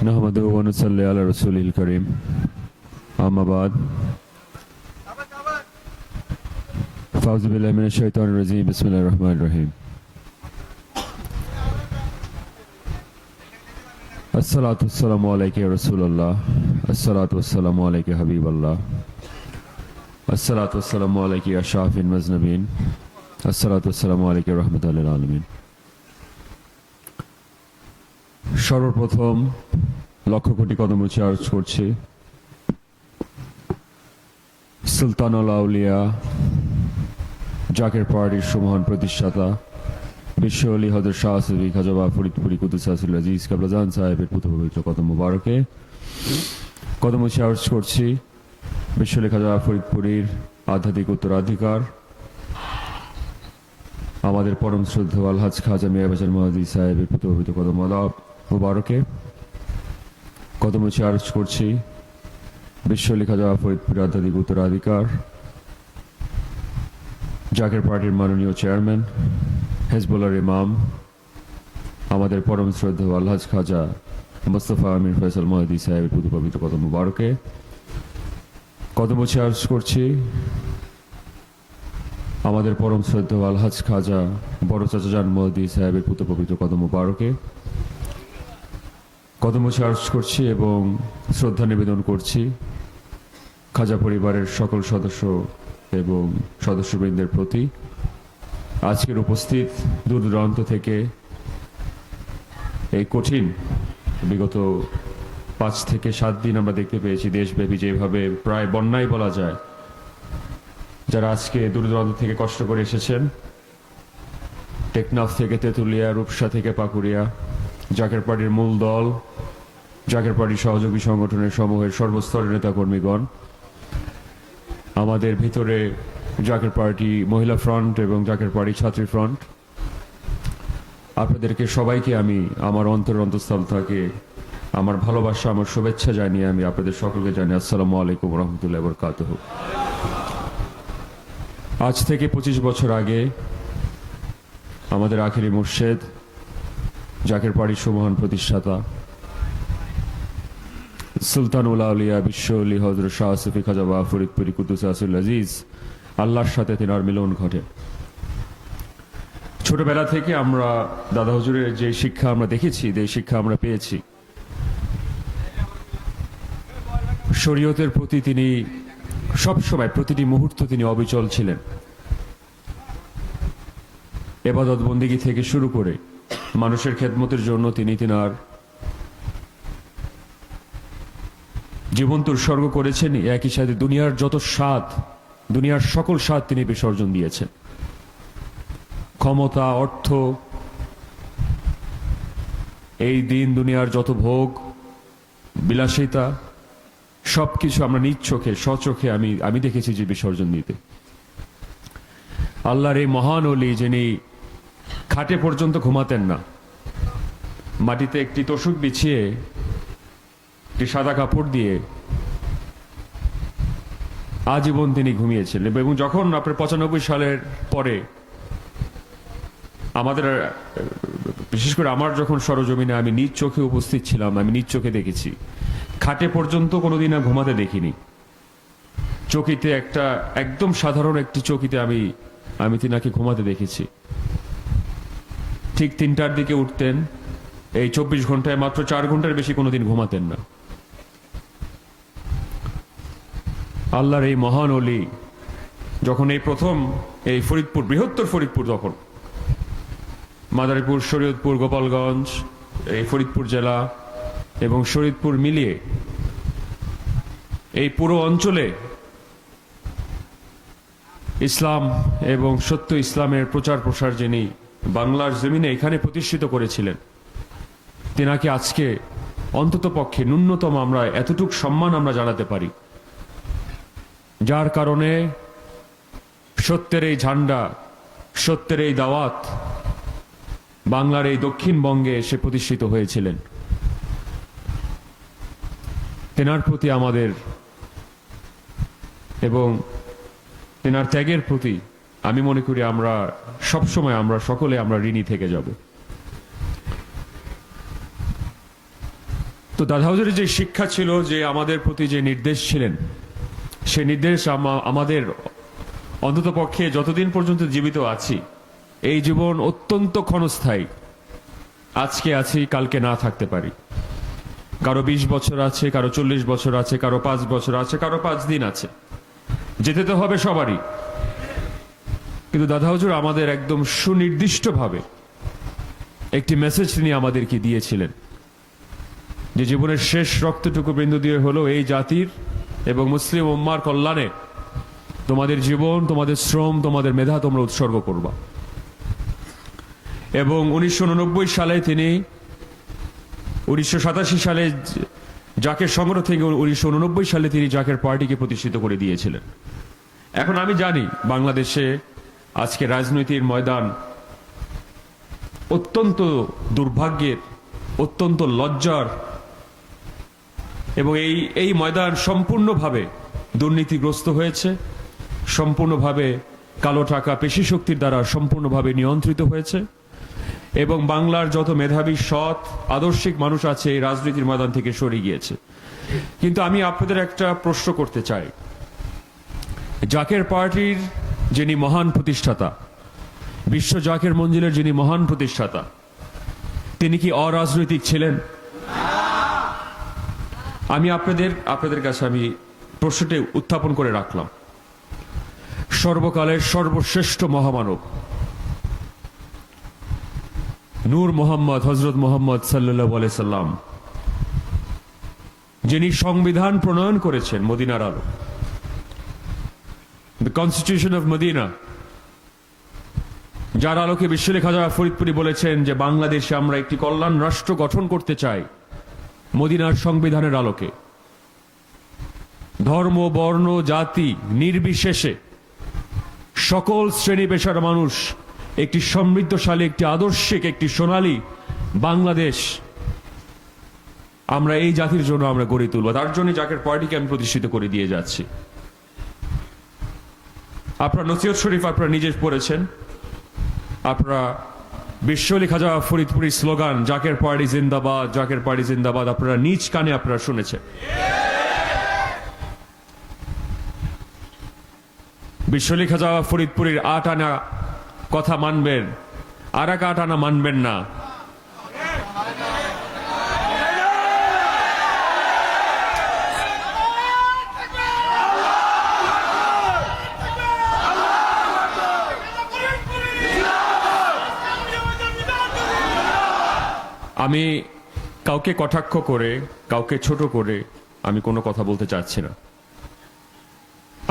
نحمده ونصلي على رسوله الكريم أما بعد فأعوذ بالله من الشيطان الرجيم بسم الله الرحمن الرحيم الصلاة والسلام عليك يا رسول الله الصلاة والسلام عليك يا حبيب الله الصلاة والسلام عليك يا شافي المذنبين الصلاة والسلام عليك يا رحمة للعالمين সর্বপ্রথম লক্ষ কোটি কদম উঁচে আরজ করছি সুলতানুল আউলিয়া জাকের পার্টির সুমহান প্রতিষ্ঠাতা বিশ্ব আলী হযরত শাহ সুফি খাজা বাবা ফরিদপুরি কুদ্দুস সিররুল আজিজ কাবলাজান সাহেবের পুত্র পবিত্র কদম মুবারকে কদম উঁচে আরজ করছি বিশ্ব আলী খাজা বাবা ফরিদপুরির আধ্যাত্মিক উত্তরাধিকার আমাদের পরম শ্রদ্ধেয় আলহাজ খাজা মিয়া বাজার মুহাদ্দিস সাহেবের পুত্র পবিত্র কদম মুবারকে কদম উঁচে আরজ করছি বিশ্ব আলী খাজা বাবা ফরিদপুরের আধ্যাত্মিক উত্তরাধিকার জাকের পার্টির মাননীয় চেয়ারম্যান হেজবুল্লাহর ইমাম আমাদের পরম শ্রদ্ধেয় আলহাজ খাজা মুস্তাফা আমির ফয়সাল মুহাদ্দিস সাহেবের পুত্র পবিত্র কদম মুবারকে কদম উঁচে আরজ করছি আমাদের পরম শ্রদ্ধেয় আলহাজ খাজা বড় চাচা জান মুহাদ্দিস সাহেবের পুত্র পবিত্র কদম মুবারকে কদম উঁচে আরজ করছি এবং শ্রদ্ধা নিবেদন করছি খাজা পরিবারের সকল সদস্য এবং সদস্যবৃন্দের প্রতি আজকের উপস্থিত দূর দূরান্ত থেকে এই কঠিন বিগত 5 থেকে 7 দিন আমরা দেখতে পেয়েছি দেশব্যাপী যেভাবে প্রায় বন্যায় বলা যায় যারা আজকে দূর দূরান্ত থেকে কষ্ট করে এসেছেন টেকনাফ থেকে তেঁতুলিয়া রূপসা থেকে পাকুড়িয়া জাকের পার্টির মূল দল জাকের পার্টির সহযোগী সংগঠনের সমূহের সর্বস্তরের নেতাকর্মীগণ আমাদের ভিতরে জাকের পার্টি মহিলা ফ্রন্ট এবং জাকের পার্টি ছাত্রী ফ্রন্ট আপনাদেরকে সবাইকে আমি আমার অন্তঃস্থল থেকে আমার ভালোবাসা আমার শুভেচ্ছা জানিয়ে আমি আপনাদের সকলকে জানি আসসালামু আলাইকুম ওয়া রাহমাতুল্লাহি ওয়া বারাকাতুহু। আজ থেকে 25 বছর আগে আমাদের আখেরি মুর্শেদ জাকের পার্টির সুমহান প্রতিষ্ঠাতা সুলতানুল আউলিয়া বিশ্ব আলী হযরত শাহ সুফি খাজা বাবা ফরিদপুরি কুদ্দুস সিররুল আজিজ আল্লাহর সাথে তিনার মিলন ঘটে। ছোটবেলা থেকে আমরা দাদা হুজুরের যে শিক্ষা আমরা দেখেছি যে শিক্ষা আমরা পেয়েছি শরীয়তের প্রতি তিনি সবসময় প্রতিটি মুহূর্ত তিনি অবিচল ছিলেন। ইবাদত বন্দেগী থেকে শুরু করে মানুষের খেদমতের জন্য তিনি তিনার জীবন উৎসর্গ করেছেন। একই সাথে দুনিয়ার যত স্বাদ দুনিয়ার সকল স্বাদ তিনি বিসর্জন দিয়েছেন। ক্ষমতা অর্থ এই দিন দুনিয়ার যত ভোগ বিলাসিতা সবকিছু আমরা নিজ চোখে স্বচোখে আমি দেখেছি যে বিসর্জন দিতে। আল্লাহর এই মহান ওলি যিনি খাটে পর্যন্ত ঘুমাতেন না, মাটিতে একটি তোষক বিছিয়ে একটি সাদা কাপড় দিয়ে আজীবন তিনি ঘুমিয়েছিলেন। এবং যখন আপনার 95 সালের পরে আমাদের বিশেষ করে আমার যখন সরজমিনে আমি নিজ চোখে উপস্থিত ছিলাম, আমি নিজ চোখে দেখেছি খাটে পর্যন্ত কোনোদিন আর ঘুমাতে দেখিনি। চৌকিতে একটা একদম সাধারণ একটি চৌকিতে আমি তিনাকে ঘুমাতে দেখেছি। ঠিক 3টার দিকে উঠতেন, এই 24 ঘন্টায় মাত্র 4 ঘন্টার বেশি কোনোদিন ঘুমাতেন না। আল্লাহর এই মহান ওলি যখন এই প্রথম এই ফরিদপুর বৃহত্তর ফরিদপুর তখন মাদারীপুর শরীয়তপুর গোপালগঞ্জ এই ফরিদপুর জেলা এবং শরীয়তপুর মিলিয়ে এই পুরো অঞ্চলে ইসলাম এবং সত্য ইসলামের প্রচার প্রসার যিনি বাংলার জমিনে এখানে প্রতিষ্ঠিত করেছিলেন তিনাকে আজকে অন্তত পক্ষে ন্যূনতম আমরা এতটুক সম্মান আমরা জানাতে পারি, যার কারণে সত্যের এই ঝান্ডা সত্যের এই দাওয়াত বাংলার এই দক্ষিণবঙ্গে এসে প্রতিষ্ঠিত হয়েছিলেন। তেনার প্রতি আমাদের এবং তেনার ত্যাগের প্রতি আমি মনে করি আমরা সবসময় আমরা সকলে আমরা ঋণী থেকে যাব। তো তো দাদা হুজুরের যে শিক্ষা ছিল, যে আমাদের প্রতি যে নির্দেশ ছিলেন, সেই নির্দেশ আমাদের অন্তত পক্ষে যতদিন পর্যন্ত জীবিত আছি, এই জীবন অত্যন্ত ক্ষণস্থায়ী। আজকে আছি, কালকে না থাকতে পারি। কারো 20 বছর আছে, কারো 40 বছর আছে, কারো 5 বছর আছে, কারো 5 দিন আছে। যেতে তো হবে সবারই। কিন্তু দাদা হুজুর আমাদের একদম সুনির্দিষ্টভাবে একটি মেসেজ তিনি আমাদেরকে দিয়েছিলেন, যে জীবনের শেষ রক্তটুকু বিন্দু দিয়ে হলো এই জাতির এবং মুসলিম উম্মার কল্যাণে তোমাদের জীবন, তোমাদের শ্রম, তোমাদের মেধা তোমরা উৎসর্গ করবা। এবং 1989 সালে তিনি 1987 সালে জাকের সংগ্রহ থেকে 1989 সালে তিনি জাকের পার্টিকে প্রতিষ্ঠিত করে দিয়েছিলেন। এখন আমি জানি বাংলাদেশে আজকে রাজনৈতিক ময়দান অত্যন্ত দুর্ভাগ্যের, অত্যন্ত লজ্জার, এবং এই ময়দান সম্পূর্ণভাবে দুর্নীতিগ্রস্ত হয়েছে, সম্পূর্ণভাবে কালো টাকা পেশি শক্তির দ্বারা সম্পূর্ণভাবে নিয়ন্ত্রিত হয়েছে, এবং বাংলার যত মেধাবী, সৎ, আদর্শিক মানুষ আছে এই রাজনীতির ময়দান থেকে সরে গিয়েছে। কিন্তু আমি আপনাদের একটা প্রশ্ন করতে চাই, জাকের পার্টির যিনি মহান প্রতিষ্ঠাতা, বিশ্ব জাকের মঞ্জিলের যিনি মহান প্রতিষ্ঠাতা, তিনি কি অরাজনৈতিক ছিলেন? আমি আপনাদের কাছে আমি প্রশ্নটি উত্থাপন করে রাখলাম। সর্বকালের সর্বশ্রেষ্ঠ মহামানব নূর মোহাম্মদ, হযরত মোহাম্মদ সাল্লাল্লাহু আলাইহি সাল্লাম, যিনি সংবিধান প্রণয়ন করেছেন মদিনার আলো, দ্য কনস্টিটিউশন অফ মদিনা, যার আলোকে বিশ্বলেখ খাজা ফরিদপুরি বলেছেন যে বাংলাদেশে আমরা একটি কল্যাণ রাষ্ট্র গঠন করতে চাই মদিনার সংবিধানের আলোকে। ধর্ম, বর্ণ, জাতি নির্বিশেষে সকল শ্রেণী পেশার মানুষ একটি সমৃদ্ধশালী, একটি আদর্শিক, একটি সোনালী বাংলাদেশ আমরা এই জাতির জন্য আমরা গড়ে তুলব। তার জন্য জাকের পার্টিকে আমি প্রতিষ্ঠিত করে দিয়ে যাচ্ছি। আপনারা নসিহত শরীফ আপনারা নিজে পড়েছেন, আপনারা বিশ্বলি খাজা ফরিদপুরি স্লোগান জাকের পার্টি জিন্দাবাদ, জাকের পার্টি জিন্দাবাদ আপনারা নিজ কানে আপনারা শুনেছেন। বিশ্বলি খাজা ফরিদপুরীর 8 আনা কথা মানবেন, আর এক 8 আনা মানবেন না। আমি কাউকে কটাক্ষ করে, কাউকে ছোট করে আমি কোনো কথা বলতে চাচ্ছি না।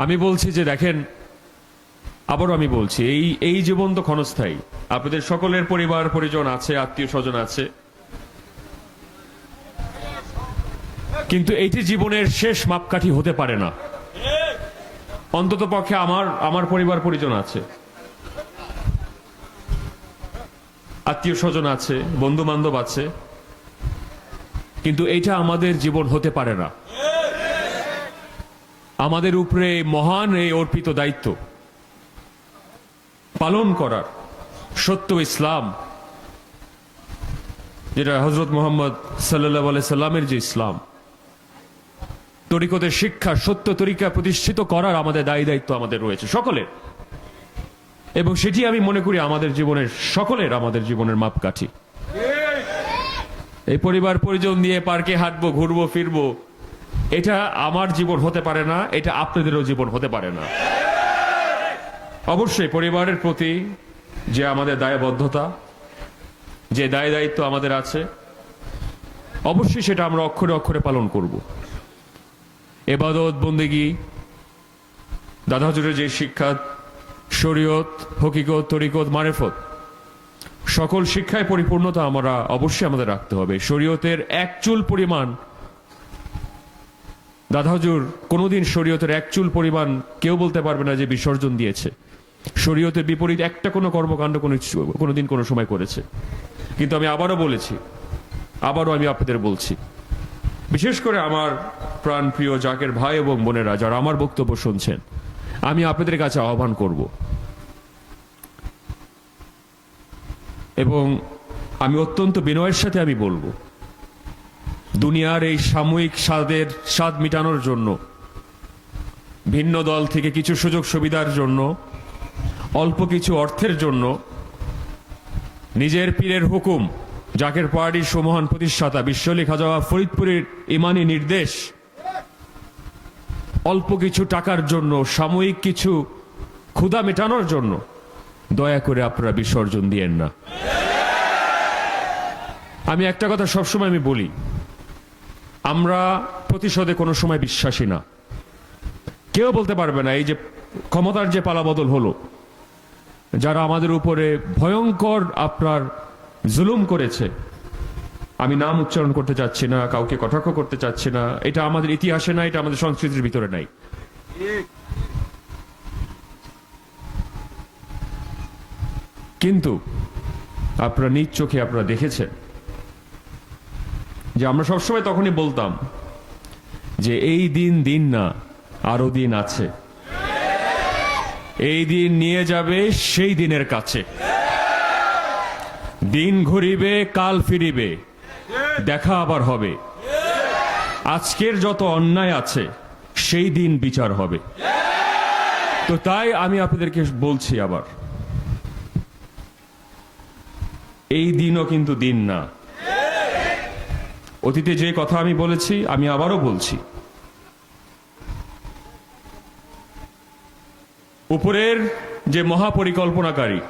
আমি বলছি যে দেখেন, আবারও আমি বলছি, এই জীবন তো ক্ষণস্থায়ী। আপনাদের সকলের পরিবার পরিজন আছে, আত্মীয় স্বজন আছে, কিন্তু এইটি জীবনের শেষ মাপকাঠি হতে পারে না। অন্তত পক্ষে আমার পরিবার পরিজন আছে, আত্মীয় স্বজন আছে, বন্ধু বান্ধব আছে, কিন্তু এটা আমাদের জীবন হতে পারে না। আমাদের উপরে মহান এই অর্পিত দায়িত্ব পালন করার, সত্য ইসলাম, যেটা হযরত মুহাম্মদ সাল্লাল্লাহু আলাইহি সাল্লামের যে ইসলাম, তরিকতের শিক্ষা, সত্য তরিকা প্রতিষ্ঠিত করার আমাদের দায়িত্ব আমাদের রয়েছে সকলের, এবং সেটি আমি মনে করি আমাদের জীবনের মাপকাঠি। এই পরিবার পরিজন নিয়ে পার্কে হাঁটবো, ঘুরবো, ফিরবো, এটা আমার জীবন হতে পারে না, এটা আপনাদেরও জীবন হতে পারে না। অবশ্যই পরিবারের প্রতি যে আমাদের দায়বদ্ধতা, যে দায়িত্ব আমাদের আছে, অবশ্যই সেটা আমরা অক্ষরে অক্ষরে পালন করব। ইবাদত, বন্দেগী, দাদা হুজুরের যে শিক্ষা, শরীয়ত, হকিকত, তরিকত, মারেফত, সকল শিক্ষায় পরিপূর্ণতা আমরা অবশ্যই আমাদের রাখতে হবে। শরীয়তের এক চুল পরিমাণ, দাদা হুজুর কোনোদিন শরীয়তের এক চুল পরিমাণ কেউ বলতে পারবে না যে বিসর্জন দিয়েছে। শরীয়তের বিপরীত একটা কোনো কর্মকাণ্ড কোনোদিন কোনো সময় করেছে। কিন্তু আমি আবারও বলেছি, আবারও আমি আপনাদের বলছি, বিশেষ করে আমার প্রাণ প্রিয় জাকের ভাই এবং বোনেরা যারা আমার বক্তব্য শুনছেন, আমি আপনাদের কাছে আহ্বান করব, এবং আমি অত্যন্ত বিনয়ের সাথে আমি বলবো দুনিয়ার এই সাময়িক স্বাদ মিটানোর জন্য, ভিন্ন দল থেকে কিছু সুযোগ সুবিধার জন্য, অল্প কিছু অর্থের জন্য নিজের পীরের হুকুম, জাকের পার্টির সুমহান প্রতিষ্ঠাতা বিশ্ব আলী খাজা ফরিদপুরের ইমানি নির্দেশ, অল্প কিছু টাকার জন্য, সাময়িক কিছু ক্ষুধা মেটানোর জন্য দয়া করে আপনারা বিসর্জন দিয়েন না। আমি একটা কথা সবসময় আমি বলি, আমরা প্রতিশোধে কোনো সময় বিশ্বাসী না। কেউ বলতে পারবে না এই যে ক্ষমতার যে পালাবদল হলো, যারা আমাদের উপরে ভয়ঙ্কর আপনার জুলুম করেছে, আমি নাম উচ্চারণ করতে চাচ্ছি না, কাউকে কটাক্ষ করতে চাচ্ছি না, এটা আমাদের ইতিহাসে নাই, এটা আমাদের সংস্কৃতির ভিতরে নাই। কিন্তু আপনারা নিজ চোখে আপনারা দেখেছেন যে আমরা সবসময় তখনই বলতাম যে এই দিন না, আরো দিন আছে, এই দিন নিয়ে যাবে সেই দিনের কাছে, দিন ঘুরিবে কাল ফিরিবে, দেখা আবার হবে, আজকের যত অন্যায় আছে সেই দিন বিচার হবে। তো তাই আমি আপনাদেরকে বলছি আবার, এই দিনও কিন্তু দিন না। অতীতে যে কথা আমি বলেছি আমি আবারও বলছি, উপরের যে মহাপরিকল্পনাকারী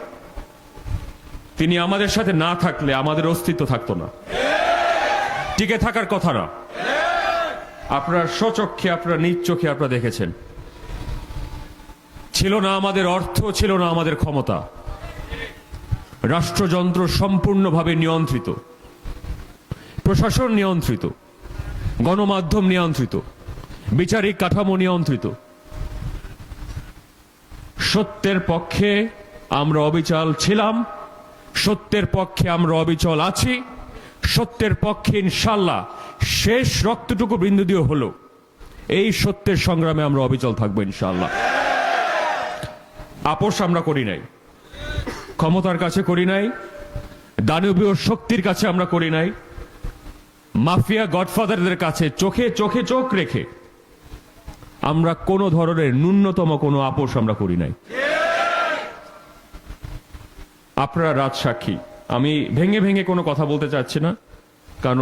তিনি আমাদের সাথে না থাকলে আমাদের অস্তিত্ব থাকতো না, টিকে থাকার কথা না। আপনার স্বচক্ষে, আপনার নিজ চোখে আপনারা দেখেছেন, ছিল না আমাদের অর্থ, ছিল না আমাদের ক্ষমতা, রাষ্ট্রযন্ত্র সম্পূর্ণভাবে নিয়ন্ত্রিত, প্রশাসন নিয়ন্ত্রিত, গণমাধ্যম নিয়ন্ত্রিত, বিচারিক কাঠামো নিয়ন্ত্রিত। সত্যের পক্ষে আমরা অবিচল ছিলাম, সত্যের পক্ষে আমরা অবিচল আছি, সত্যের পক্ষে ইনশাল্লাহ শেষ রক্তটুকু বিন্দু দিয়ে হলো এই সত্যের সংগ্রামে আমরা অবিচল থাকবো ইনশাল্লাহ। আপোষ আমরা করি নাই, ক্ষমতার কাছে করি নাই, দানবীয় শক্তির কাছে আমরা করি নাই, মাফিয়া গডফাদারদের কাছে চোখে চোখে চোখ রেখে আমরা কোনো ধরনের ন্যূনতম কোনো আপোষ আমরা করি নাই। আপনারা রাজসাক্ষী, আমি ভেঙে ভেঙে কোনো কথা বলতে চাচ্ছি না, কারণ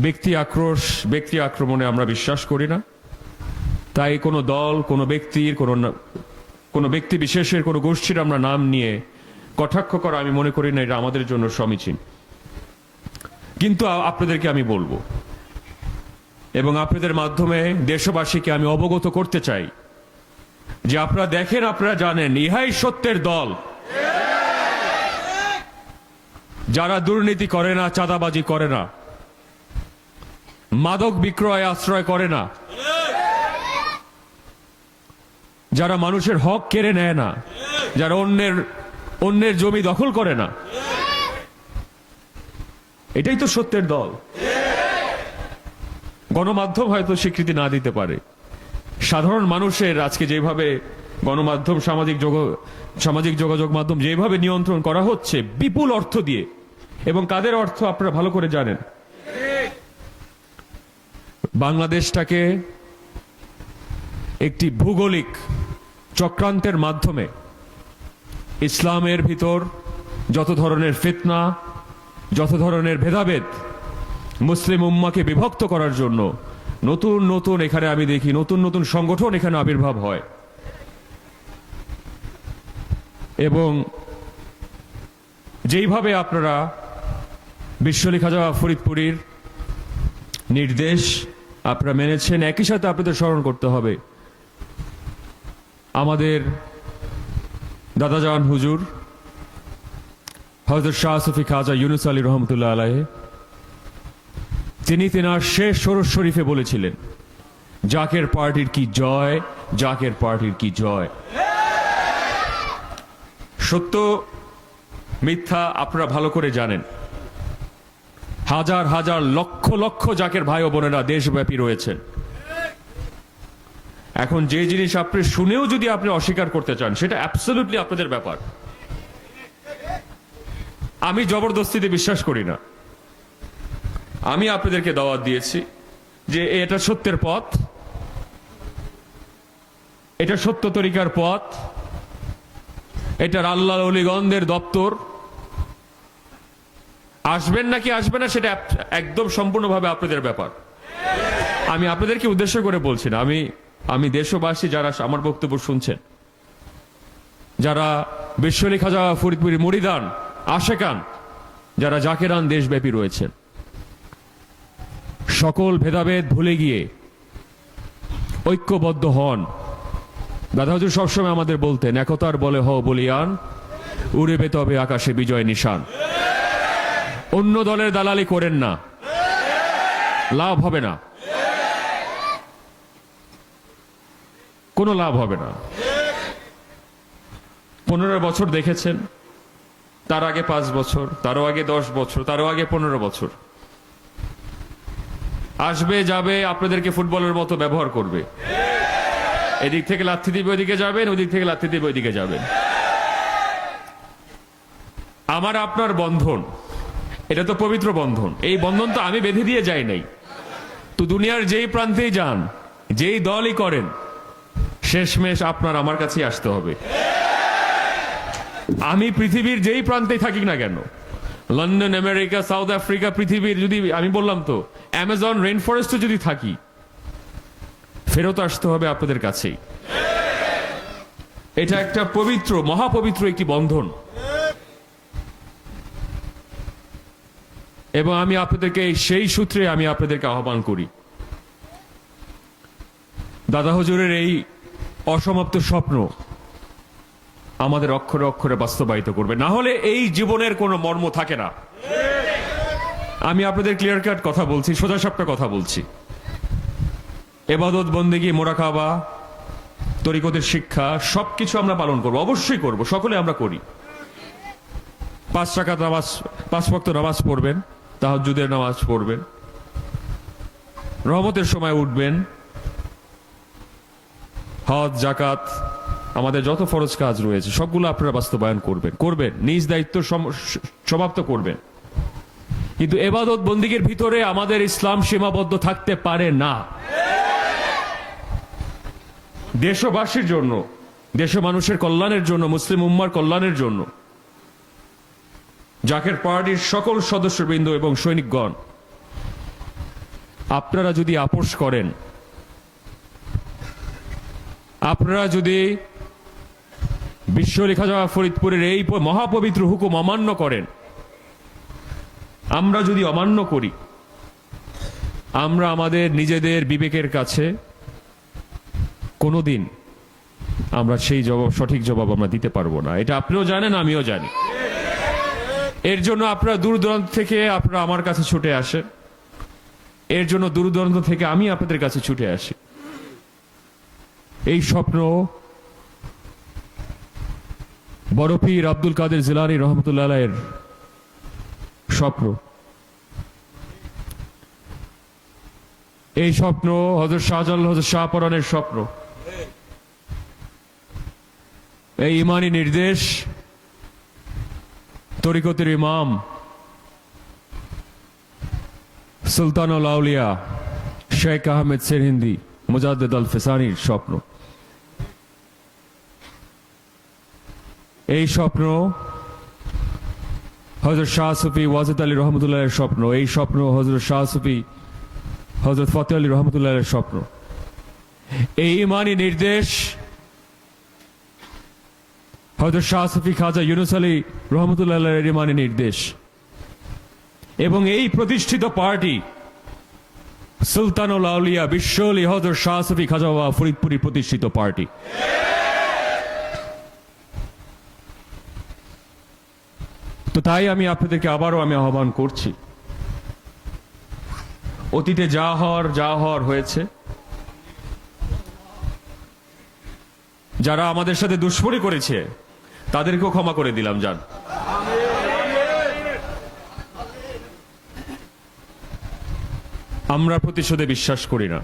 ব্যক্তি আক্রোশ, ব্যক্তি আক্রমণে আমরা বিশ্বাস করি না। তাই কোনো দল, কোনো ব্যক্তির, কোনো ব্যক্তি বিশেষের, কোনো গোষ্ঠীর আমরা নাম নিয়ে কটাক্ষ করা আমি মনে করি না এটা আমাদের জন্য সমীচীন। কিন্তু আপনাদেরকে আমি বলবো, এবং আপনাদের মাধ্যমে দেশবাসীকে আমি অবগত করতে চাই যে আপনারা দেখেন, আপনারা জানেন, ইহাই সত্যের দল, যারা দুর্নীতি করে না, চাঁদাবাজি করে না, মাদক বিক্রয় আশ্রয় করে না, যারা মানুষের হক কেড়ে নেয় না, যারা অন্যের জমি দখল করে না, এটাই তো সত্যের দল। গণমাধ্যম হয়তো স্বীকৃতি না দিতে পারে, সাধারণ মানুষের আজকে যেভাবে গণমাধ্যম, সামাজিক যোগাযোগ মাধ্যম যেভাবে নিয়ন্ত্রণ করা হচ্ছে বিপুল অর্থ দিয়ে, এবং কাদের অর্থ আপনারা ভালো করে জানেন। বাংলাদেশটাকে একটি ভৌগোলিক চক্রান্তের মাধ্যমে ইসলামের ভিতর যত ধরনের ফিতনা, যত ধরনের ভেদাভেদ, মুসলিম উম্মাকে বিভক্ত করার জন্য নতুন নতুন এখানে আমি দেখি নতুন নতুন সংগঠন এখানে আবির্ভাব হয়। এবং যেইভাবে আপনারা বিশ্ব আলী খাজা ফরিদপুরীর নির্দেশ আপনারা মেনেছেন, একই সাথে আপনাদের স্মরণ করতে হবে আমাদের দাদাজান হুজুর হযরত শাহ সুফি খাজা ইউনুস আলী রহমতুল্লাহ আলাইহি, তিনি তেনার শেষ সরস শরীফে বলেছিলেন, জাকের পার্টির কি জয়, জাকের পার্টির কি জয়। সত্য মিথ্যা আপনারা ভালো করে জানেন। হাজার হাজার লক্ষ লক্ষ জাকের ভাই ও বোনেরা দেশব্যাপী রয়েছেন। এখন যে জিনিস আপনি শুনেও যদি আপনি অস্বীকার করতে চান, সেটা অ্যাবসলিউটলি আপনাদের ব্যাপার। আমি জবরদস্তিতে বিশ্বাস করি না। আমি আপনাদেরকে দাওয়াত দিয়েছি যে এটা সত্যের পথ, এটা সত্য তরিকার পথ, এটার আল্লাহ ওলিগণদের দপ্তর। আসবেন নাকি আসবেন না সেটা একদম সম্পূর্ণভাবে আপনাদের ব্যাপার। আমি আপনাদেরকে উদ্দেশ্য করে বলছি না, আমি দেশবাসী যারা আমার বক্তব্য শুনছেন, যারা বিশ্বলি খাজা ফরিদপুরি মুরিদান আশেকান, যারা জাকেরান দেশব্যাপী রয়েছেন, সকল ভেদাভেদ ভুলে গিয়ে ঐক্যবদ্ধ হন। দাদা হুজুর সবসময় আমাদের বলতেন, একতার বলে হও বলিয়ান, উড়েবে তবে আকাশে বিজয় নিশান। অন্য দলের দালালি করেন না, লাভ হবে না, কোনো লাভ হবে না। 15 বছর দেখেছেন, তার আগে 5 বছর, তারও আগে 10 বছর, তারও আগে 15 বছর। আসবে যাবে, আপনাদেরকে ফুটবলের মতো ব্যবহার করবে। এদিক থেকে লাথি দিবে ওইদিকে যাবেন, ওইদিক থেকে লাথি দিবে ওইদিকে যাবেন। আমার আপনার বন্ধন, এটা তো পবিত্র বন্ধন। এই বন্ধন তো আমি বেঁধে দিয়ে যাই নাই। তো দুনিয়ার যেই প্রান্তেই যান, যেই দলই করেন, শেষমেশ আপনার আমার কাছেই আসতে হবে। আমি পৃথিবীর যেই প্রান্তেই থাকি না কেন, লন্ডন, আমেরিকা, সাউথ আফ্রিকা, পৃথিবীর যদি, আমি বললাম তো, অ্যামাজন রেইন ফরেস্টে যদি থাকি, ফেরত আসতে হবে আপনাদের কাছেই। এটা একটা পবিত্র, মহাপবিত্র একটি বন্ধন। এবং আমি আপনাদেরকে সেই সূত্রে আমি আপনাদেরকে আহ্বান করি, দাদা হুজুরের এই অসমাপ্ত স্বপ্ন আমাদের অক্ষরে অক্ষরে বাস্তবায়িত করবে, না হলে এই জীবনের কোনো মর্ম থাকে না। আমি আপনাদের ক্লিয়ার কাট কথা বলছি, সোজাসাপটা কথা বলছি। এবাদত বন্দেগী, মোরাকাবা, তরিকতের শিক্ষা সবকিছু আমরা পালন করব, অবশ্যই করব, সকলে আমরা করি। 5 রাকাত নামাজ, 5 ওয়াক্ত নামাজ পড়বেন, তাহাজ্জুদের নামাজ পড়বেন, রহমতের সময় উঠবেন, হজ, জাকাত, আমাদের যত ফরজ কাজ রয়েছে সবগুলো আপনারা বাস্তবায়ন করবেন, নিজ দায়িত্ব সমাপ্ত করবেন। কিন্তু এবাদত বন্দিগির ভিতরে আমাদের ইসলাম সীমাবদ্ধ থাকতে পারে না। দেশবাসীর জন্য, দেশ মানুষের কল্যাণের জন্য, মুসলিম উম্মার কল্যাণের জন্য, জাকের পার্টির সকল সদস্যবৃন্দ এবং সৈনিকগণ, আপনারা যদি আপোষ করেন, আপনারা যদি বিশ্বলি খাজা ফরিদপুরের এই মহাপবিত্র হুকুম অমান্য করেন, আমরা যদি অমান্য করি, আমরা আমাদের নিজেদের বিবেকের কাছে কোনোদিন আমরা সেই সঠিক জবাব আমরা দিতে পারবো না। এটা আপনিও জানেন, আমিও জানি। এর জন্য আপনারা দূর দূরান্ত থেকে আপনারা আমার কাছে ছুটে আসেন, এর জন্য দূর দূরান্ত থেকে আমি আপনাদের কাছে ছুটে আসি। এই স্বপ্ন বড় পীর আব্দুল কাদের জিলানী রহমতুল্লাহ আলাইহির স্বপ্ন। এই স্বপ্ন হযরত শাহজালাল, হযরত শাহপরানের স্বপ্ন। এই ইমানি নির্দেশ তরিকতের ইমাম সুলতানুল আউলিয়া শেখ আহমেদ সেরহিন্দি মুজাদ্দেদ আল ফিসানির স্বপ্ন। এই স্বপ্ন হযরত শাহ সুফি ওয়াজিদ আলী রহমতুল্লাহের স্বপ্ন। এই স্বপ্ন হযরত শাহ সুফি হযরত ফতেহ আলী রহমতুল্লাহের স্বপ্ন। এই ইমানি নির্দেশ হযরত শাহ সুফি খাজা ইউনুস আলী রহমতুল্লাহের ইমানি নির্দেশ। এবং এই প্রতিষ্ঠিত পার্টি সুলতানুল আউলিয়া বিশ্বলি হযরত শাহ সুফি খাজা ফরিদপুরি প্রতিষ্ঠিত পার্টি। তো তাই আমি আপনাদেরকে আবারও আমি আহ্বান করছি, অতীতে যা হওয়ার হয়েছে। যারা আমাদের সাথে দুশ্মনী করেছে তাদেরকেও ক্ষমা করে দিলাম। যান, আমরা প্রতিশোধে বিশ্বাস করি না।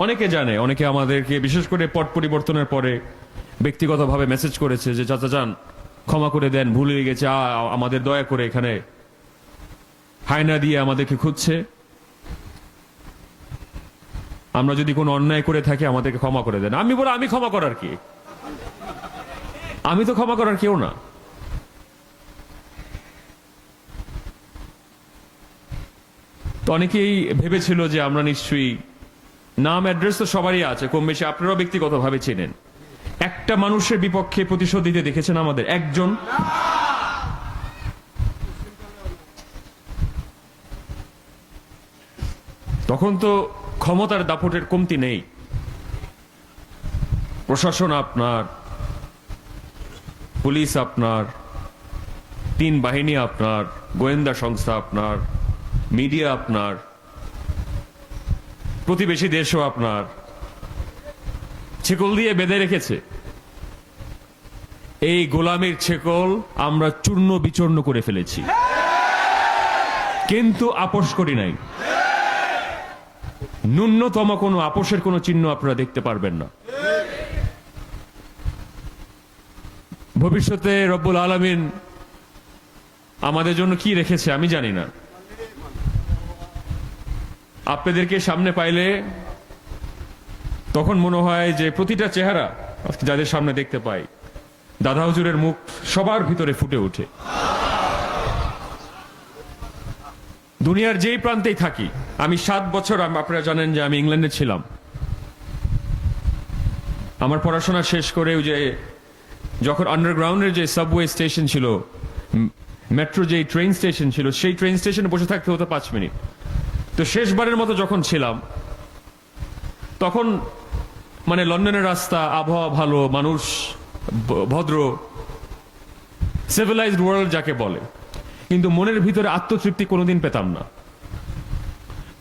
অনেকে জানে, অনেকে আমাদেরকে বিশেষ করে পট পরিবর্তনের পরে ব্যক্তিগতভাবে মেসেজ করেছে যে চাচা যান ক্ষমা করে দেন, ভুল হয়ে গেছে, আমাদের দয়া করে এখানে হায়না দিয়ে আমাদেরকে খুঁজছে। আমরা যদি কোনো অন্যায় করে থাকি আমাদেরকে ক্ষমা করে দেন। আমি বলি, আমি ক্ষমা করার কি? আমি তো ক্ষমা করার কেউ না। তো অনেকেই ভেবেছিল যে আমরা নিশ্চয়ই, নাম অ্যাড্রেস তো সবারই আছে কম বেশি, আপনারাও ব্যক্তিগতভাবে চেনেন। একটা মানুষের বিপক্ষে প্রতিশোধ দিতে দেখেছেন আমাদের? একজন? তখন তো ক্ষমতার দাপটের কমতি নেই। প্রশাসন আপনার, পুলিশ আপনার, তিন বাহিনী আপনার, গোয়েন্দা সংস্থা আপনার, মিডিয়া আপনার, প্রতিবেশী দেশও আপনার, ছেকল দিয়ে বেঁধে রেখেছে। এই গোলামের ছেকল আমরা চূর্ণ বিচূর্ণ করে ফেলেছি, কিন্তু আপোষ করি নাই। ন্যূনতম কোনো আপোষের কোনো চিহ্ন আপনারা দেখতে পারবেন না। ভবিষ্যতে রব্বুল আলামিন আমাদের জন্য কি রেখেছে আমি জানি না। আপনাদেরকে সামনে পাইলে তখন মনে হয় যে প্রতিটা চেহারা যাদের সামনে দেখতে পাই, দাদা হুজুরের মুখ সবার ভিতরে ফুটে ওঠে। দুনিয়ার যেই প্রান্তেই থাকি, আমি 7 বছর, আপনারা জানেন যে আমি ইংল্যান্ডে ছিলাম। আমার পড়াশোনা শেষ করে ওই যে যখন আন্ডারগ্রাউন্ডের যে সাবওয়ে স্টেশন ছিল, মেট্রো যে ট্রেন স্টেশন ছিল, সেই ট্রেন স্টেশনে বসে থাকতে হতো 5 মিনিট। তো শেষবারের মতো যখন ছিলাম তখন মানে লন্ডনের রাস্তা, আবহাওয়া ভালো, মানুষ ভদ্র, সিভিলাইজড ওয়ার্ল্ড যাকে বলে, কিন্তু মনের ভিতরে আত্মতৃপ্তি কোনোদিন পেতাম না।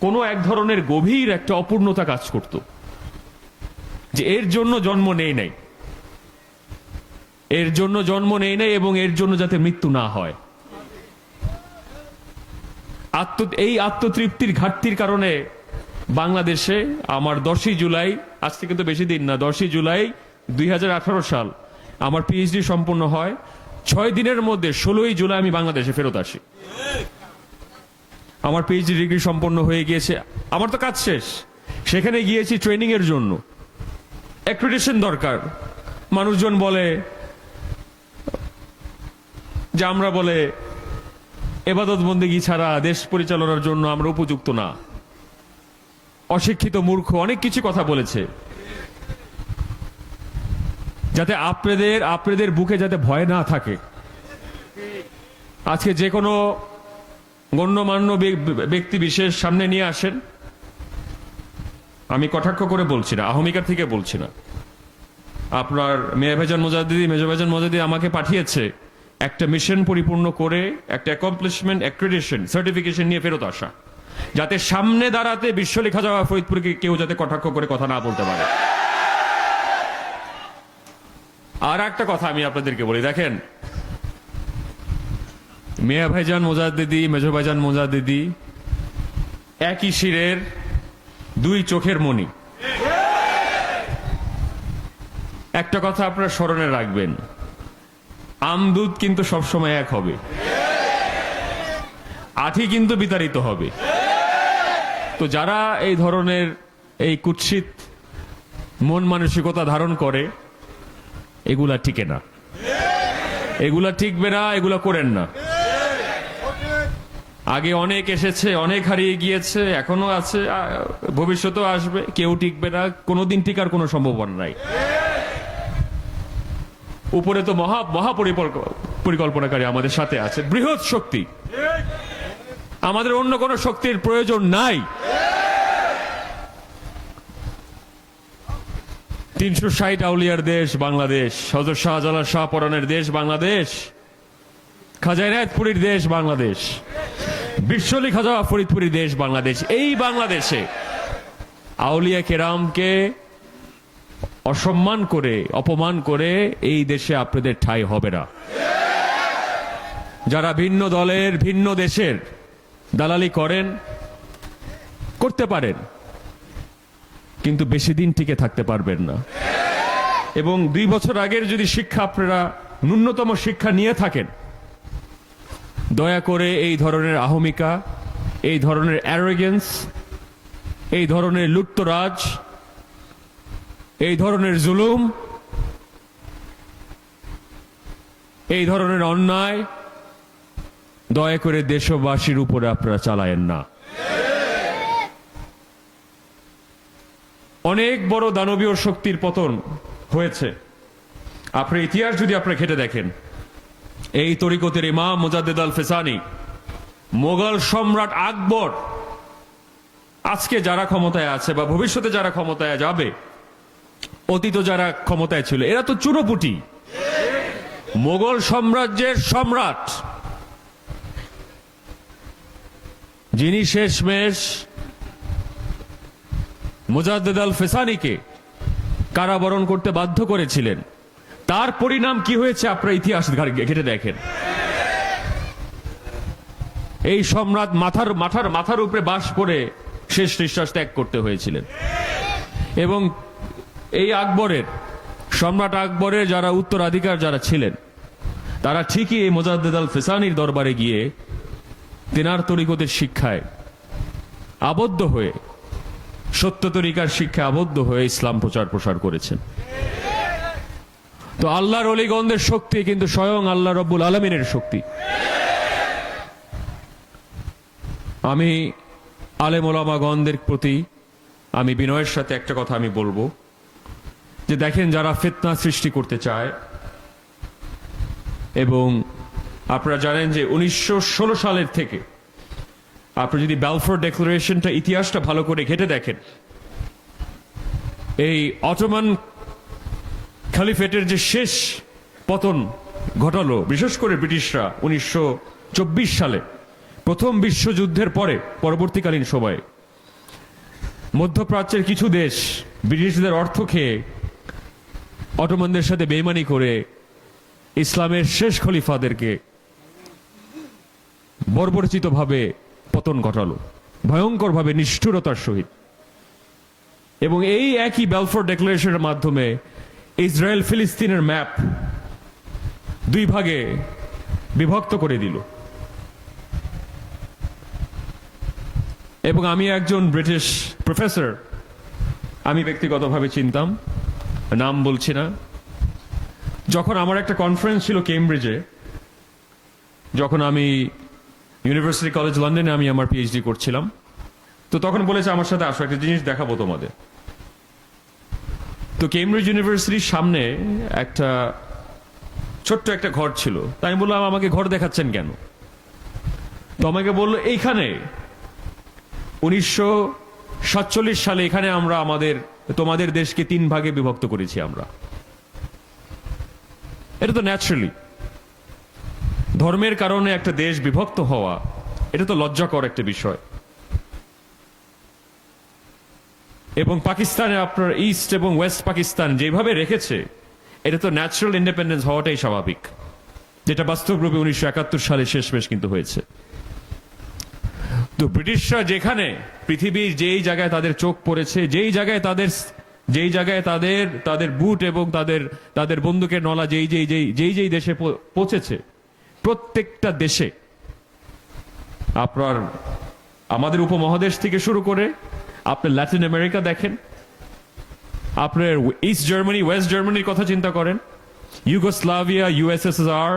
কোনো এক ধরনের গভীর একটা অপূর্ণতা কাজ করত, যে এর জন্য জন্ম নেই নাই, এর জন্য জন্ম নেই নাই, এবং এর জন্য যাতে মৃত্যু না হয়। এই আত্মতৃপ্তির ঘাটতির কারণে বাংলাদেশে আমার 10ই জুলাই, আজ থেকে তো বেশি দিন না, 10ই জুলাই 2018 সাল আমার পিএইচডি সম্পন্ন হয়। 6 দিনের মধ্যে 16ই জুলাই আমি বাংলাদেশে ফেরত আসি। আমার পিএইচডি ডিগ্রি সম্পন্ন হয়ে গিয়েছে, আমার তো কাজ শেষ। সেখানে গিয়েছি ট্রেনিং এর জন্য, অ্যাক্রিডিটেশন দরকার। মানুষজন বলে যে আমরা বলে ইবাদত বন্দেগী ছাড়া দেশ পরিচালনার জন্য আমরা উপযুক্ত না, অশিক্ষিত, মূর্খ, অনেক কিছু কথা বলেছে, যাতে আপনাদের বুকে যাতে ভয় না থাকে। আজকে যে কোনো গণ্যমান্য ব্যক্তি বিশেষ সামনে নিয়ে আসেন, আমি কটাক্ষ করে বলছি না, আহমিকার থেকে বলছি না। আপনার মেজো ভাইজান মোজাদ্দিদি আমাকে পাঠিয়েছে একটা মিশন পরিপূর্ণ করে, একটা অ্যাকমপ্লিশমেন্ট অ্যাক্রিডিটেশন সার্টিফিকেশন নিয়ে ফেরত আসা, যাতে সামনে দাঁড়াতে বিশ্বলেখা যাওয়া ফরিদপুরকে কেউ যাতে কটাক্ষ করে কথা না বলতে পারে। আর একটা কথা আমি আপনাদেরকে বলি, দেখেন, মিয়া ভাইজান মোজাদ্দিদি, মেজো ভাইজান মোজাদ্দিদি একই শিরের 2 চোখের মণি। একটা কথা আপনারা স্মরণে রাখবেন, আমদুদ কিন্তু সবসময় এক হবে, আঠি কিন্তু বিতাড়িত হবে। তো যারা এই ধরনের এই কুৎসিত মন মানসিকতা ধারণ করে, এগুলা টিকে না, এগুলা টিকবে না, এগুলা করেন না। আগে অনেক এসেছে, অনেক হারিয়ে গিয়েছে, এখনো আছে, ভবিষ্যতেও আসবে। কেউ টিকবে না, কোনোদিন টিকার কোনো সম্ভাবনা নাই। উপরে তো মহা পরিকল্পনাকারী আমাদের সাথে আছে, বৃহৎ শক্তি। আমাদের অন্য কোনো শক্তির প্রয়োজন নাই। 360 আউলিয়ার দেশ বাংলাদেশ, হযরত শাহজালাল শাহপরানের দেশ বাংলাদেশ, খাজা ইনায়েতপুরীর দেশ বাংলাদেশ, বিশ্বলি খাজা ফরিদপুরীর দেশ বাংলাদেশ। এই বাংলাদেশে আউলিয়া কেরামকে অসম্মান করে, অপমান করে এই দেশে আপনাদের ঠাঁই হবে না। যারা ভিন্ন দলের, ভিন্ন দেশের দালালি করেন, করতে পারেন, কিন্তু বেশি দিন টিকে থাকতে পারবেন না। এবং 2 বছর আগের যদি শিক্ষা আপনারা ন্যূনতম শিক্ষা নিয়ে থাকেন, দয়া করে এই ধরনের আহমিকা এই ধরনের অ্যারোগেন্স, এই ধরনের লুটতরাজ, এই ধরনের জুলুম, এই ধরনের অন্যায় দয়া করে দেশবাসীর উপরে আপনারা চালায়েন না। অনেক বড় দানবীয় শক্তির পতন হয়েছে। আপনার ইতিহাস যদি আপনারা ঘেটে দেখেন, এই তরিকতের ইমাম মুজাদ্দেদ আল ফেসানি, মোগল সম্রাট আকবর, আজকে যারা ক্ষমতায় আছে বা ভবিষ্যতে যারা ক্ষমতায় যাবে, অতীত যারা ক্ষমতায় ছিল, এরা তো চুনোপুটি। মোগল সাম্রাজ্যের সম্রাট, যিনি শেষমেশ মুজাদ্দেদ আল ফেসানিকে কারাবরণ করতে বাধ্য করেছিলেন, তার পরিণাম কি হয়েছে আপনারা ইতিহাস ঘেটে দেখেন। এই সম্রাট মাথার উপরে বাস করে শেষ নিঃশ্বাস ত্যাগ করতে হয়েছিলেন। এবং এই সম্রাট আকবরের যারা উত্তরাধিকার যারা ছিলেন, তারা ঠিকই এই মুজাদ্দেদ আল ফেসানির দরবারে গিয়ে তিনার তরিকতের শিক্ষায় আবদ্ধ হয়ে, সত্য তরিকার শিক্ষায় আবদ্ধ হয়ে ইসলাম প্রসার করেছেন। তো আল্লাহর অলিগণদের শক্তি কিন্তু স্বয়ং আল্লাহ রব্বুল আলমিনের শক্তি। আমি আলেম ওলামাগণদের প্রতি আমি বিনয়ের সাথে একটা কথা আমি বলবো, যে দেখেন, যারা ফিতনা সৃষ্টি করতে চায়, এবং আপনারা জানেন যে 1916 সালের থেকে, আপনি যদি ব্যালফোর ডিক্লারেশনটা, ইতিহাসটা ভালো করে ঘেটে দেখেন, এই অটোমান খলিফেটের যে শেষ পতন ঘটালো, বিশেষ করে ব্রিটিশরা 1924 সালে প্রথম বিশ্বযুদ্ধের পরবর্তীকালীন সময়ে মধ্যপ্রাচ্যের কিছু দেশ ব্রিটিশদের অর্থ খেয়ে অটোমানদের সাথে বেইমানি করে ইসলামের শেষ খলিফাদেরকে বর্বরচিতভাবে পতন ঘটালো, ভয়ঙ্করভাবে, নিষ্ঠুরতার সহিত। এবং এই একই ব্যালফোর ডিক্লারেশনের মাধ্যমে ইসরায়েল ফিলিস্তিনের ম্যাপ দুই ভাগে বিভক্ত করে দিল। এবং আমি একজন ব্রিটিশ প্রফেসর, আমি ব্যক্তিগতভাবে চিনতাম, নাম বলছি না, যখন আমার একটা কনফারেন্স ছিল কেমব্রিজে, যখন আমি ইউনিভার্সিটি কলেজ লন্ডনে আমি আমার পিএইচডি করছিলাম, তো তখন বলেছে আমার সাথে আসো, একটা জিনিস দেখাবো তোমাদের। তো কেমব্রিজ ইউনিভার্সিটির সামনে একটা ছোট্ট একটা ঘর ছিল। তাই আমি বললাম, আমাকে ঘর দেখাচ্ছেন কেন? তো আমাকে বললো, এইখানে 1947 সালে এখানে আমরা তোমাদের দেশকে 3 ভাগে বিভক্ত করেছি আমরা। এটা তো ন্যাচারালি, ধর্মের কারণে একটা দেশ বিভক্ত হওয়া, এটা তো লজ্জাকর একটা বিষয়। এবং পাকিস্তানে আপনার ইস্ট এবং ওয়েস্ট পাকিস্তান যেভাবে রেখেছে, এটা তো ন্যাচারাল ইন্ডিপেন্ডেন্স হওয়াটাই স্বাভাবিক, যেটা বাস্তবরূপে 1971 সালে শেষমেশ কিন্তু হয়েছে। তো ব্রিটিশরা যেখানে পৃথিবীর যেই জায়গায় তাদের চোখ পড়েছে, যেই জায়গায় তাদের বুট এবং তাদের বন্দুকের নলা যেই দেশে পৌঁছেছে, প্রত্যেকটা দেশে, আপনার আমাদের উপমহাদেশ থেকে শুরু করে আপনি ল্যাটিন আমেরিকা দেখেন, আপনার ইস্ট জার্মানি, ওয়েস্ট জার্মানির কথা চিন্তা করেন, ইউগোস্লাভিয়া, USSR,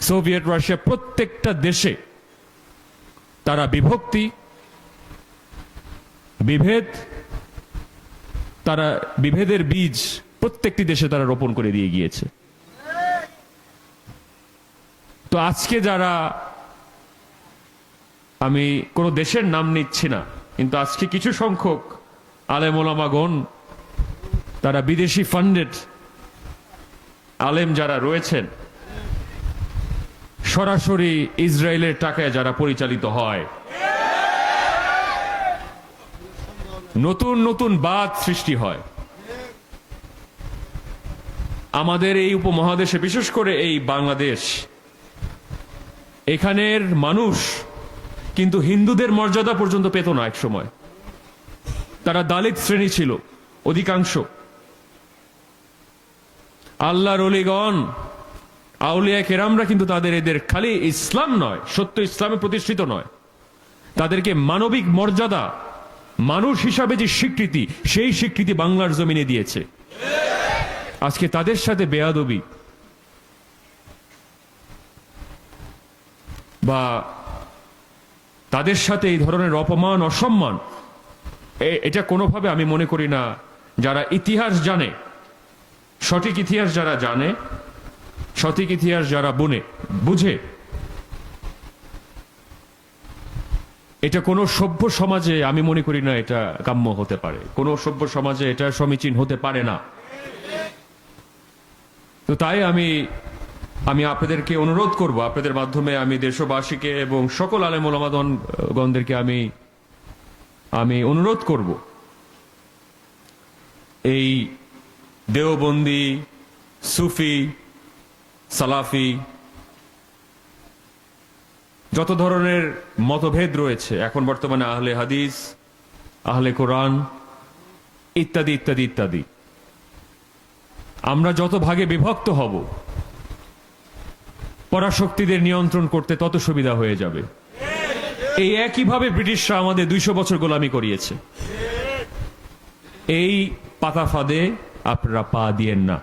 সোভিয়েত রাশিয়া, প্রত্যেকটা দেশে তারা বিভেদের বীজ প্রত্যেকটি দেশে তারা রোপণ করে দিয়ে গিয়েছে। তো আজকে যারা, আমি কোনো দেশের নাম নিচ্ছি না, কিন্তু আজকে কিছু সংখ্যক আলেম ওলামাগণ, তারা বিদেশি ফান্ডেড আলেম যারা রয়েছেন, সরাসরি ইসরায়েলের টাকায় যারা পরিচালিত হয়, নতুন নতুন বাদ সৃষ্টি হয় আমাদের এই উপমহাদেশে, বিশেষ করে এই বাংলাদেশ। এখানের মানুষ কিন্তু হিন্দুদের মর্যাদা পর্যন্ত পেত না এক সময়। তারা দালিত শ্রেণী ছিল অধিকাংশ। আল্লাহর ওলিগণ আউলিয়া কেরামরা কিন্তু তাদের এদের খালি ইসলাম নয়, সত্য ইসলামে প্রতিষ্ঠিত নয়, তাদেরকে মানবিক মর্যাদা, মানুষ হিসাবে যে স্বীকৃতি, সেই স্বীকৃতি বাংলার জমিনে দিয়েছে। আজকে তাদের সাথে বেয়াদবি বা তাদের সাথে এই ধরনের অপমান, অসম্মান, এটা কোনোভাবে আমি মনে করি না যারা ইতিহাস জানে, সঠিক ইতিহাস যারা জানে, সঠিক ইতিহাস যারা বুঝে, এটা কোনো সভ্য সমাজে আমি মনে করি না এটা কাম্য হতে পারে, কোনো সভ্য সমাজে এটা সমীচীন হতে পারে না। তো তাই আমি আপনাদেরকে অনুরোধ করব, আপনাদের মাধ্যমে আমি দেশবাসীকে এবং সকল আলেম ওলামাগণদেরকে আমি অনুরোধ করব, এই দেওবন্দি, সুফি, সালাফি যত ধরনের মতভেদ রয়েছে এখন বর্তমানে, আহলে হাদিস, আহলে কোরআন ইত্যাদি ইত্যাদি ইত্যাদি, আমরা যত ভাগে বিভক্ত হব, পরাশক্তিদের নিয়ন্ত্রণ করতে তত সুবিধা হয়ে যাবে। এই একইভাবে ব্রিটিশরা আমাদের 200 বছর গোলামি করিয়েছে। এই পাতা ফাঁদে আপনারা পা দিয়েন না,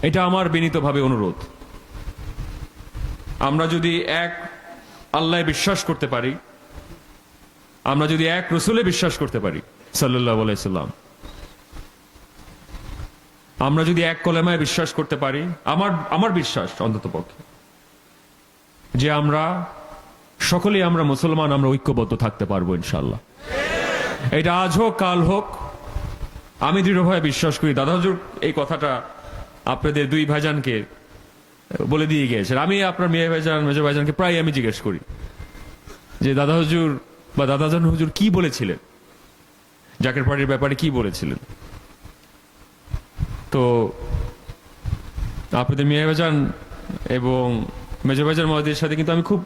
এটা আমার বিনীতভাবে অনুরোধ। আমরা যদি এক আল্লাহ বিশ্বাস করতে পারি, আমরা যদি এক রসুলে বিশ্বাস করতে পারি সাল্লাল্লাহু আলাইহি সাল্লাম, আমরা যদি এক কলেমায় বিশ্বাস করতে পারি, আমার বিশ্বাস অন্ততপক্ষে যে আমরা সকলেই আমরা মুসলমান, আমরা ঐক্যবদ্ধ থাকতে পারবো ইনশাআল্লাহ। এটা আজ হোক কাল হোক, আমি দৃঢ়ভাবে বিশ্বাস করি। দাদা হুজুর এই কথাটা আপনাদের দুই ভাইজানকে বলে দিয়ে গিয়েছেন। আমি আপনার মিয়া ভাইজান, মেজর ভাইজানকে প্রায় আমি জিজ্ঞেস করি যে দাদা হুজুর বা দাদাজান হুজুর কি বলেছিলেন, জাকের পার্টির ব্যাপারে কি বলেছিলেন। তো আপনাদের মিয়া ভাইজান এবং মেজর ভাইজান মহাদের সাথে কিন্তু আমি খুব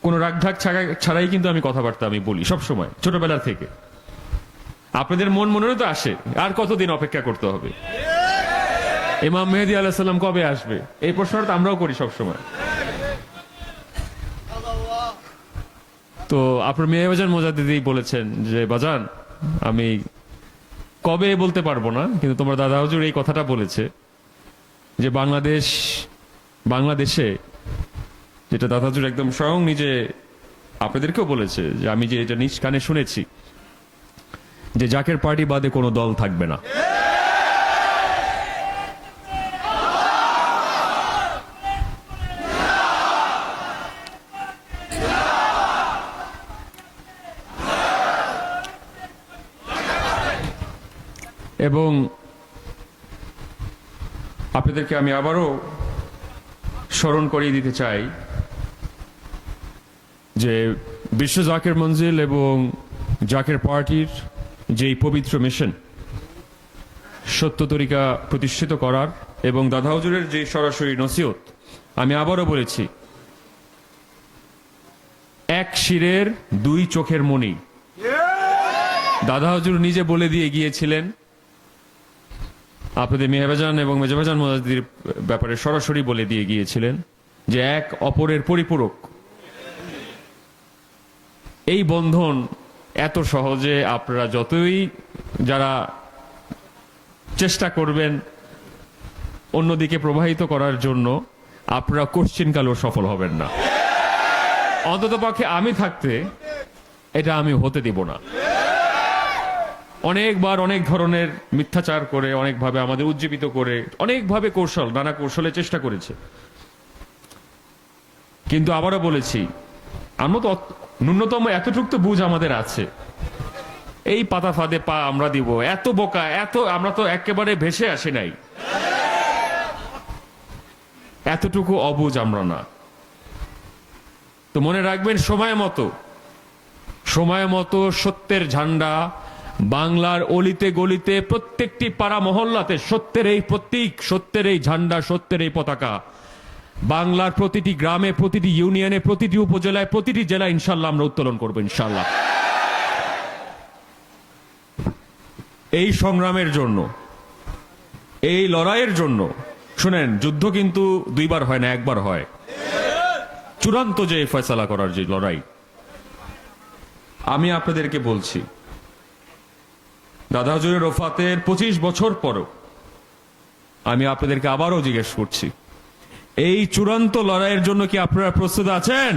কোনো রাগঢাক ছাড়াই কিন্তু আমি কথাবার্তা আমি বলি সব সময়, ছোটবেলা থেকে। আপনাদের মনেও তো আসে, আর কতদিন অপেক্ষা করতে হবে, ইমাম মেহেদী আলাইহিস সালাম কবে আসবে, এই প্রশ্নটা আমরাও করি সব সময়। তো আপনার মেয়ে বাজান মোজাদ্দিদি বলেছেন যে বাজান, আমি কবে বলতে পারবো না, কিন্তু তোমার দাদা হুজুর এই কথাটা বলেছে যে বাংলাদেশে, যেটা দাদা হুজুর একদম স্বয়ং নিজে আপনাদেরকেও বলেছে, যে আমি যে এটা নিজ কানে শুনেছি, যে জাকের পার্টি বাদে কোনো দল থাকবে না। এবং আপনাদেরকে আমি আবারও স্মরণ করিয়ে দিতে চাই যে বিশ্ব জাকের মঞ্জিল এবং জাকের পার্টির যেই পবিত্র মিশন, সত্য তরিকা প্রতিষ্ঠিত করার এবং দাদা হুজুরের যে সরাসরি নসিহত, আমি আবারও বলেছি, এক শিরের দুই চোখের মণি। দাদা হুজুর নিজে বলে দিয়ে গিয়েছিলেন, আপনাদের মেহবাজান এবং মেজবাজান মোজাদ্দিদির ব্যাপারে সরাসরি বলে দিয়ে গিয়েছিলেন যে এক অপরের পরিপূরক। এই বন্ধন এত সহজে আপনারা যতই যারা চেষ্টা করবেন অন্যদিকে প্রবাহিত করার জন্য, আপনারা কোশ্চিনকালেও সফল হবেন না। অন্ততপক্ষে আমি থাকতে এটা আমি হতে দিব না। অনেকবার অনেক ধরনের মিথ্যাচার করে, অনেকভাবে আমাদের উজ্জীবিত করে, অনেকভাবে নানা কৌশলে চেষ্টা করেছে। কিন্তু আবারও বলেছি, আমরা তো ন্যূনতম এতটুকু তো বুঝ আমাদের আছে। এই পাতা ফাঁদে পা আমরা দিব, এত বোকা, আমরা তো একেবারে ভেসে আসি নাই, এতটুকু অবুঝ আমরা না। তো মনে রাখবেন, সময় মতো সত্যের ঝান্ডা বাংলার অলিতে গলিতে, প্রত্যেকটি পাড়া মহল্লাতে সত্যের এই প্রতীক, সত্যের এই ঝান্ডা, সত্যের এই পতাকা বাংলার প্রতিটি গ্রামে, প্রতিটি ইউনিয়নে, প্রতিটি উপজেলায়, প্রতিটি জেলায় ইনশাল্লাহ আমরা উত্তোলন করবো ইনশাল্লাহ। এই সংগ্রামের জন্য, এই লড়াইয়ের জন্য শুনেন, যুদ্ধ কিন্তু দুইবার হয় না, একবার হয়। চূড়ান্ত যে ফয়সালা করার যে লড়াই, আমি আপনাদেরকে বলছি, দাদা হুজুরের ওফাতের 25 বছর পরও আমি আপনাদেরকে আবারও জিজ্ঞেস করছি, এই চূড়ান্ত লড়াইয়ের জন্য কি আপনারা প্রস্তুত আছেন?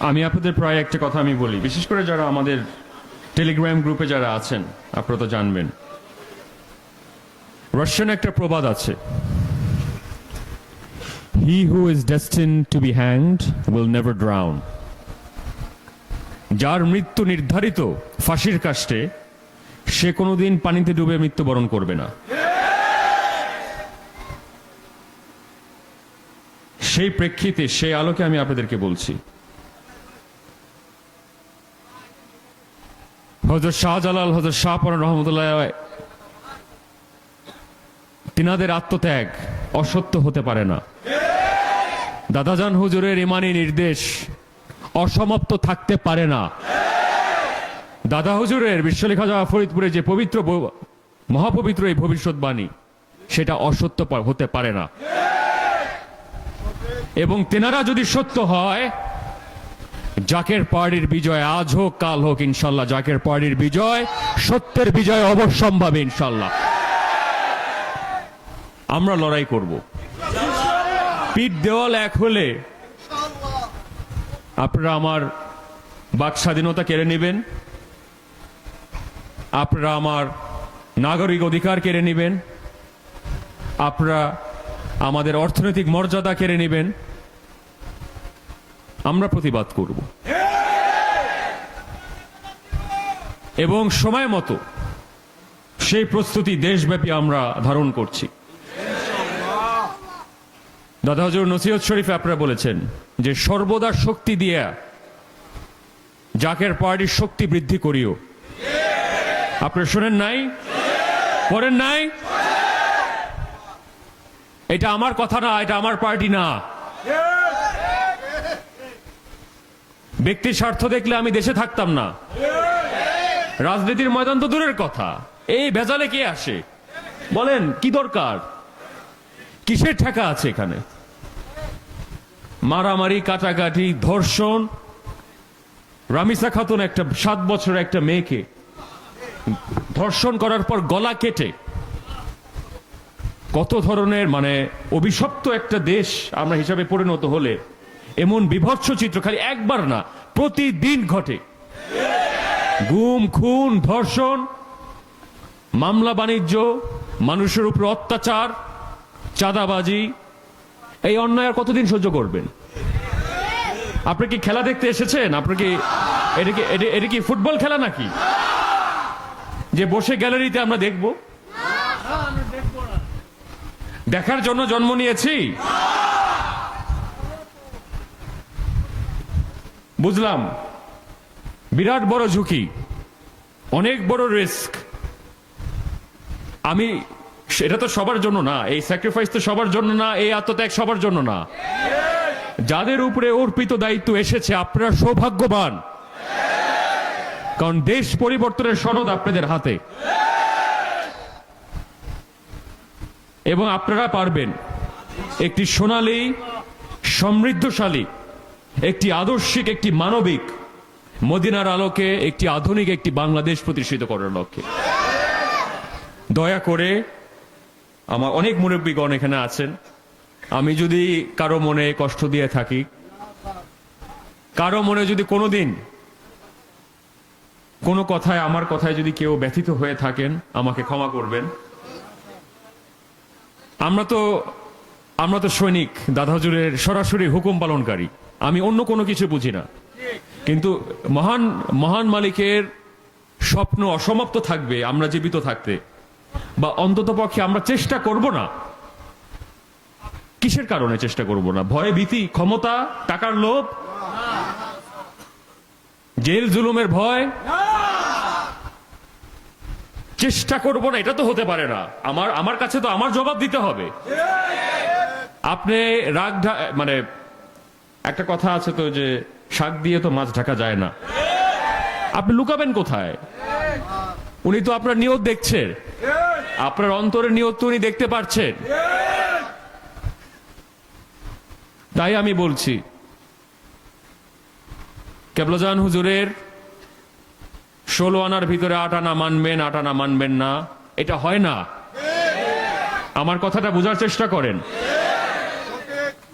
আমি আপনাদের প্রায় একটা কথা আমি বলি, বিশেষ করে যারা আমাদের টেলিগ্রাম গ্রুপে যারা আছেন, আপনারা তো জানবেন, রাশিয়ান একটা প্রবাদ আছে, he who is destined to be hanged will never drown. যার মৃত্যু নির্ধারিত ফাঁসির কাষ্টে, সে কোনোদিন পানিতে ডুবে মৃত্যুবরণ করবে না। সেই প্রেক্ষিতে, সেই আলোকে আমি আপনাদেরকে বলছি, হযরত শাহজালাল, হযরত শাহপরান রহমতুল্লাহ, তিনাদের আত্মত্যাগ অসত্য হতে পারে না। দাদাজান হুজুরের ইমানি নির্দেশ অসমাপ্ত থাকতে পারে না। দাদা হুজুরের বিশ্বলেখা যাওয়া ফরিদপুরে যে পবিত্র মহাপবিত্র এই ভবিষ্যৎবাণী, সেটা অসত্য হতে পারে না। এবং তেনারা যদি সত্য হয়, জাকের পার্টির বিজয় আজ হোক কাল হোক ইনশাল্লাহ, জাকের পার্টির বিজয়, সত্যের বিজয় অবশ্যম্ভাবী ইনশাল্লাহ। আমরা লড়াই করব। পিঠ দেওয়াল এক হলে আপনারা আমার বাক স্বাধীনতা কেড়ে নেবেন, আপনারা আমার নাগরিক অধিকার কেড়ে নেবেন, আপনারা আমাদের অর্থনৈতিক মর্যাদা কেড়ে নেবেন। আমরা প্রতিবাদ করব এবং সময় মতো সেই প্রস্তুতি দেশব্যাপী আমরা ধারণ করছি। দাদা হুজুর নসিহত শরীফে আপনারা বলেছেন যে সর্বদা শক্তি দিয়ে জাকের পার্টির শক্তি বৃদ্ধি করিও। আপনারা শোনেন নাই, পড়েন নাই? এটা আমার কথা না, এটা আমার পার্টি না। ব্যক্তির স্বার্থ দেখলে আমি দেশে থাকতাম না। রাজনীতির ময়দান তো দূরের কথা, এই ভেজালে কে আসে বলেন? কি দরকার? কিসের ঠেকা আছে এখানে? মারামারি, কাটাকাটি, ধর্ষণ। রামিসা খাতুন একটা 7 বছরের একটা মেয়েকে ধর্ষণ করার পর গলা কেটে, কত ধরনের অভিশপ্ত একটা দেশ আমরা হিসাবে পরিণত হলে এমন বিভৎস চিত্র খালি একবার না, প্রতিদিন ঘটে। গুম, খুন, ধর্ষণ, মামলা বাণিজ্য, মানুষের উপর অত্যাচার, চাঁদাবাজি, এই অন্যায় আর কতদিন সহ্য করবেন? আপনি কি খেলা দেখতে এসেছেন? এটা কি ফুটবল খেলা নাকি যে বসে গ্যালারিতে আমরা দেখব? দেখার জন্য জন্ম নিয়েছি। বুঝলাম বিরাট বড় ঝুঁকি, অনেক বড় রিস্ক। আমি এটা তো সবার জন্য না, এই স্যাক্রিফাইস তো সবার জন্য না, এই আত্মত্যাগ সবার জন্য না। যাদের উপরে অর্পিত দায়িত্ব এসেছে আপনারা সৌভাগ্যবান, কারণ দেশ পরিবর্তনের সনদ আপনাদের হাতে, এবং আপনারা পারবেন একটি সোনালী, সমৃদ্ধশালী, একটি আদর্শিক, একটি মানবিক, মদিনার আলোকে একটি আধুনিক একটি বাংলাদেশ প্রতিষ্ঠিত করার লক্ষ্যে। দয়া করে, আমার অনেক মুরব্বীগণ এখানে আছেন, আমি যদি কারো মনে কষ্ট দিয়ে থাকি, কারো মনে যদি কোনোদিন কোনো কথায়, আমার কথায় যদি কেউ ব্যথিত হয়ে থাকেন, আমাকে ক্ষমা করবেন। আমরা তো সৈনিক, দাদা হুজুরের সরাসরি হুকুম পালনকারী, আমি অন্য কোনো কিছু বুঝি না। কিন্তু মহান মহান মালিকের স্বপ্ন অসমাপ্ত থাকবে আমরা জীবিত থাকতে, বা অন্তত পক্ষে আমরা চেষ্টা করব না। কিসের কারণে চেষ্টা করব না? ভয়, ভীতি, ক্ষমতা, টাকার লোভ, জেল জুলুমের ভয়? চেষ্টা করব না এটা তো হতে পারে না। আমার কাছে তো আমার জবাব দিতে হবে। আপনি মানে একটা কথা আছে তো যে শাক দিয়ে তো মাছ ঢাকা যায় না। আপনি লুকাবেন কোথায়? উনি তো আপনার নিয়ত দেখছেন, আপনার অন্তরের নিয়ত তো উনি দেখতে পারছেন। তাই আমি বলছি, কেবলাজান হুজুরের 16 আনার ভিতরে 8 আনা মানবেন, 8 আনা মানবেন না, এটা হয় না। আমার কথাটা বোঝার চেষ্টা করেন।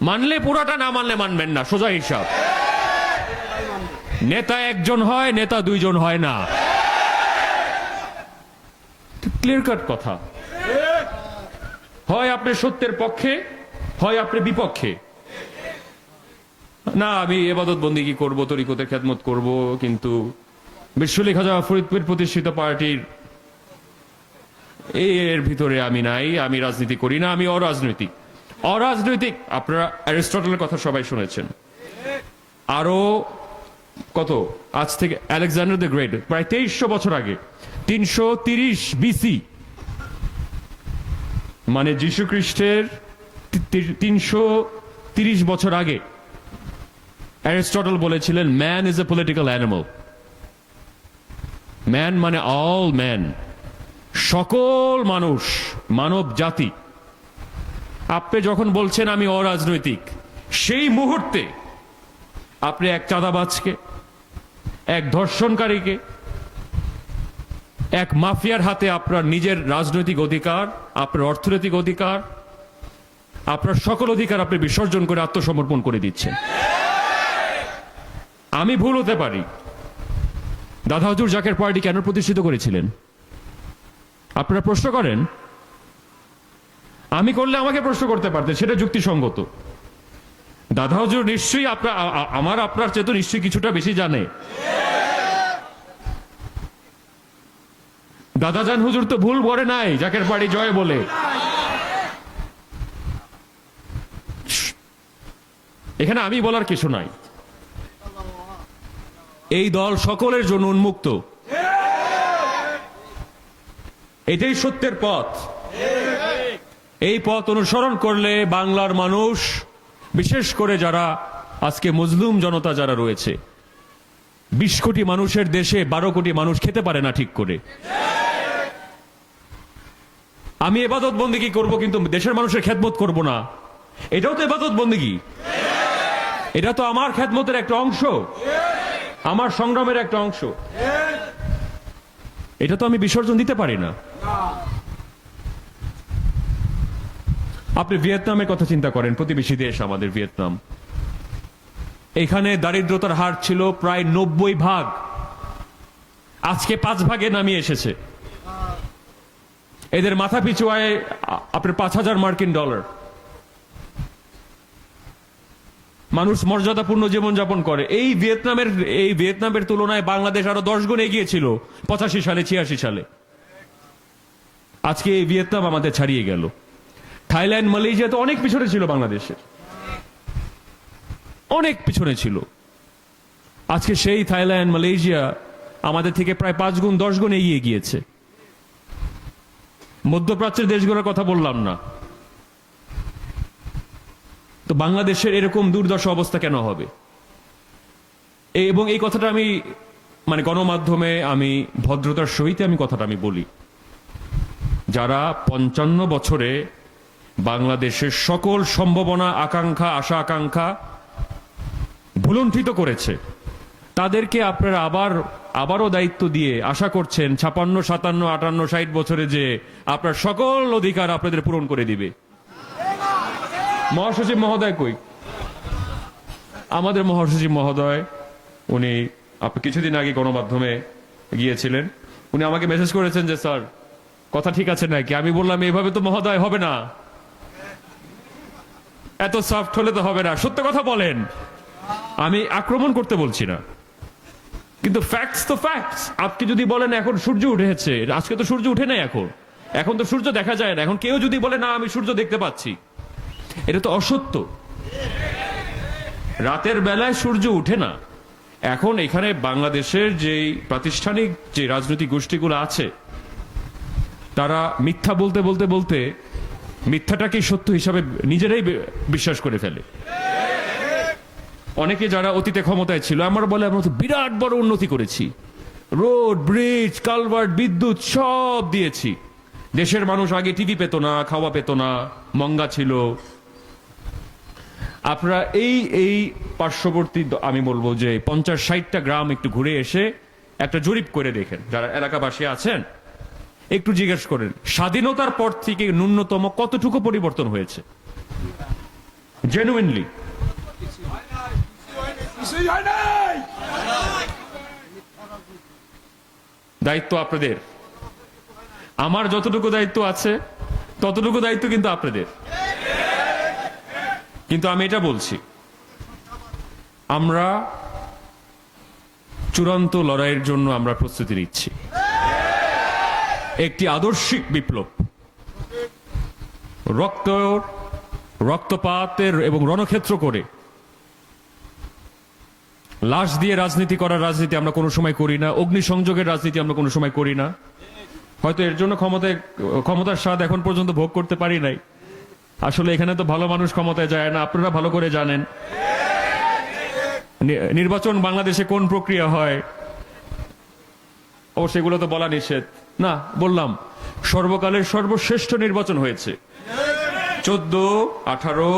মানলে পুরাটা, না মানলে মানবেন না, সোজা হিসাব। নেতা একজন হয়, নেতা দুইজন হয় না। ক্লিয়ার কাট কথা। হয় আপনি সত্যের পক্ষে, হয় আপনি বিপক্ষে। না আমি ইবাদত বন্দেগী করব, তরিকতের খেদমত করব, কিন্তু বিশ্বলেখ খাজা ফরিদপুর প্রতিষ্ঠিত পার্টির এর ভিতরে আমি নাই, আমি রাজনীতি করি না, আমি অরাজনৈতিক। অরাজনৈতিক, আপনারা অ্যারিস্টটলের কথা সবাই শুনেছেন। আরো কত আজ থেকে আলেকজান্ডার দ্য গ্রেট প্রায় 2300 বছর আগে, 330 বিসি, মানে যীশু খ্রিস্টের 330 বছর আগে অ্যারিস্টটল বলেছিলেন, man is a political animal. Man মানে অল ম্যান, সকল মানুষ, মানব জাতি। আপনি যখন বলছেন আমি অরাজনৈতিক, সেই মুহূর্তে আপনি এক চাঁদাবাজকে, এক ধর্ষণকারীকে, এক মাফিয়ার হাতে আপনার নিজের রাজনৈতিক অধিকার, আপনার অর্থনৈতিক অধিকার, আপনার সকল অধিকার আপনি বিসর্জন করে আত্মসমর্পণ করে দিচ্ছেন। আমি ভুল হতে পারি। দাদা হুজুর জাকের পার্টি কেন প্রতিষ্ঠিত করেছিলেন? আপনারা প্রশ্ন করেন। আমি করলে আমাকে প্রশ্ন করতে পারতেন, সেটা যুক্তিসঙ্গত। দাদা হুজুর নিশ্চয়ই আপনার চেয়ে তো নিশ্চয়ই কিছুটা বেশি জানে। দাদাজান হুজুর তো ভুল করে নাই জাকের পার্টি জয় বলে। এখানে আমি বলার কিছু নাই। এই দল সকলের জন্য উন্মুক্ত। এটাই সত্যের পথ। এই পথ অনুসরণ করলে বাংলার মানুষ, বিশেষ করে যারা আজকে মজলুম জনতা যারা রয়েছে, 20 কোটি মানুষের দেশে 12 কোটি মানুষ খেতে পারে না ঠিক করে। আমি ইবাদত বন্দেগী করব, কিন্তু দেশের মানুষের খেদমত করব না, এটাও তো ইবাদত বন্দেগী। এটা তো আমার খেদমতের একটা অংশ, আমার সংগ্রামের একটা অংশ। এটা তো আমি বিসর্জন দিতে পারি না। আপনি ভিয়েতনামের কথা চিন্তা করেন, প্রতিবেশী দেশ আমাদের ভিয়েতনাম। এখানে দারিদ্রতার হার ছিল প্রায় 90 ভাগ, আজকে 5 ভাগে নামিয়ে এসেছে। এদের মাথা পিছু আয় আপনার 5000 মার্কিন ডলার। মানুষ মর্যাদাপূর্ণ জীবনযাপন করে। এই ভিয়েতনামের তুলনায় বাংলাদেশ আরো 10 গুণ এগিয়ে ছিল 85 সালে, 86 সালে। আজকে এই ভিয়েতনাম আমাদের ছাড়িয়ে গেল। থাইল্যান্ড, মালয়েশিয়া তো অনেক পিছনে ছিল, বাংলাদেশের অনেক পিছনে ছিল। আজকে সেই থাইল্যান্ড, মালয়েশিয়া আমাদের থেকে প্রায় 5 গুণ 10 গুণ এগিয়ে গিয়েছে। মধ্যপ্রাচ্যের দেশগুলোর কথা বললাম না। তো বাংলাদেশের এরকম দুর্দশা অবস্থা কেন হবে? এবং এই কথাটা আমি মানে গণমাধ্যমে আমি ভদ্রতার সহিত আমি কথাটা আমি বলি, যারা 55 বছরে বাংলাদেশের সকল সম্ভাবনা, আকাঙ্ক্ষা, আশা আকাঙ্ক্ষা ভুলুণ্ঠিত করেছে, তাদেরকে আপনারা আবারও দায়িত্ব দিয়ে আশা করছেন 56, 57, 58, 60 বছরে যে আপনার সকল অধিকার আপনাদের পূরণ করে দিবে। মহাসচিব মহোদয় কই? আমাদের মহাসচিব মহোদয় উনি কিছুদিন আগে গণমাধ্যমে গিয়েছিলেন, উনি আমাকে মেসেজ করেছেন যে স্যার কথা ঠিক আছে নাকি? আমি বললাম এইভাবে তো মহোদয় হবে না, এত সফট হলে তো হবে না, সত্য কথা বলেন। আমি আক্রমণ করতে বলছি না, কিন্তু ফ্যাক্টস তো ফ্যাক্টস। আপনি যদি বলেন এখন সূর্য উঠেছে, আজকে তো সূর্য উঠে নাই, এখন তো সূর্য দেখা যায় না, এখন কেউ যদি বলে না আমি সূর্য দেখতে পাচ্ছি, এটা তো অসত্য। রাতের বেলায় সূর্য উঠে না। এখন এখানে বাংলাদেশের যে প্রাতিষ্ঠানিক যে রাজনৈতিক গোষ্ঠীগুলো আছে, তারা মিথ্যা বলতে বলতে বলতে মিথ্যাটাকে সত্য হিসাবে নিজেরাই বিশ্বাস করে ফেলে। অনেকে যারা অতীতে ক্ষমতায় ছিল আমার বলে আমরা তো বিরাট বড় উন্নতি করেছি, রোড, ব্রিজ, কালভার্ট, বিদ্যুৎ সব দিয়েছি। দেশের মানুষ আগে টিভি পেত না, খাওয়া পেত না, মঙ্গা ছিল। আপনারা এই পার্শ্ববর্তী আমি বলবো যে 50-60টা গ্রাম একটু ঘুরে এসে একটা জরিপ করে দেখেন, যারা এলাকাবাসী আছেন একটু জিজ্ঞেস করেন স্বাধীনতার পর থেকে ন্যূনতম কতটুকু পরিবর্তন হয়েছে। জেনুইনলি দায়িত্ব আপনাদের। আমার যতটুকু দায়িত্ব আছে ততটুকু দায়িত্ব কিন্তু আপনাদের। কিন্তু আমি এটা বলছি, আমরা চূড়ান্ত লড়াইয়ের জন্য আমরা প্রস্তুতি নিচ্ছি। একটি আদর্শিক বিপ্লব, রক্তপাতের এবং রণক্ষেত্র করে লাশ দিয়ে রাজনীতি করার রাজনীতি আমরা কোনো সময় করি না, অগ্নিসংযোগের রাজনীতি আমরা কোনো সময় করি না। হয়তো এর জন্য ক্ষমতার স্বাদ এখন পর্যন্ত ভোগ করতে পারি নাই। আসলে এখানে তো ভালো মানুষ ক্ষমতায় যায় না, আপনারা ভালো করে জানেন। নির্বাচন বাংলাদেশে কোন প্রক্রিয়া হয় অবশ্যই এগুলো তো বলা নিষেধ না, বললাম সর্বকালের সর্বশ্রেষ্ঠ নির্বাচন হয়েছে 14, 18,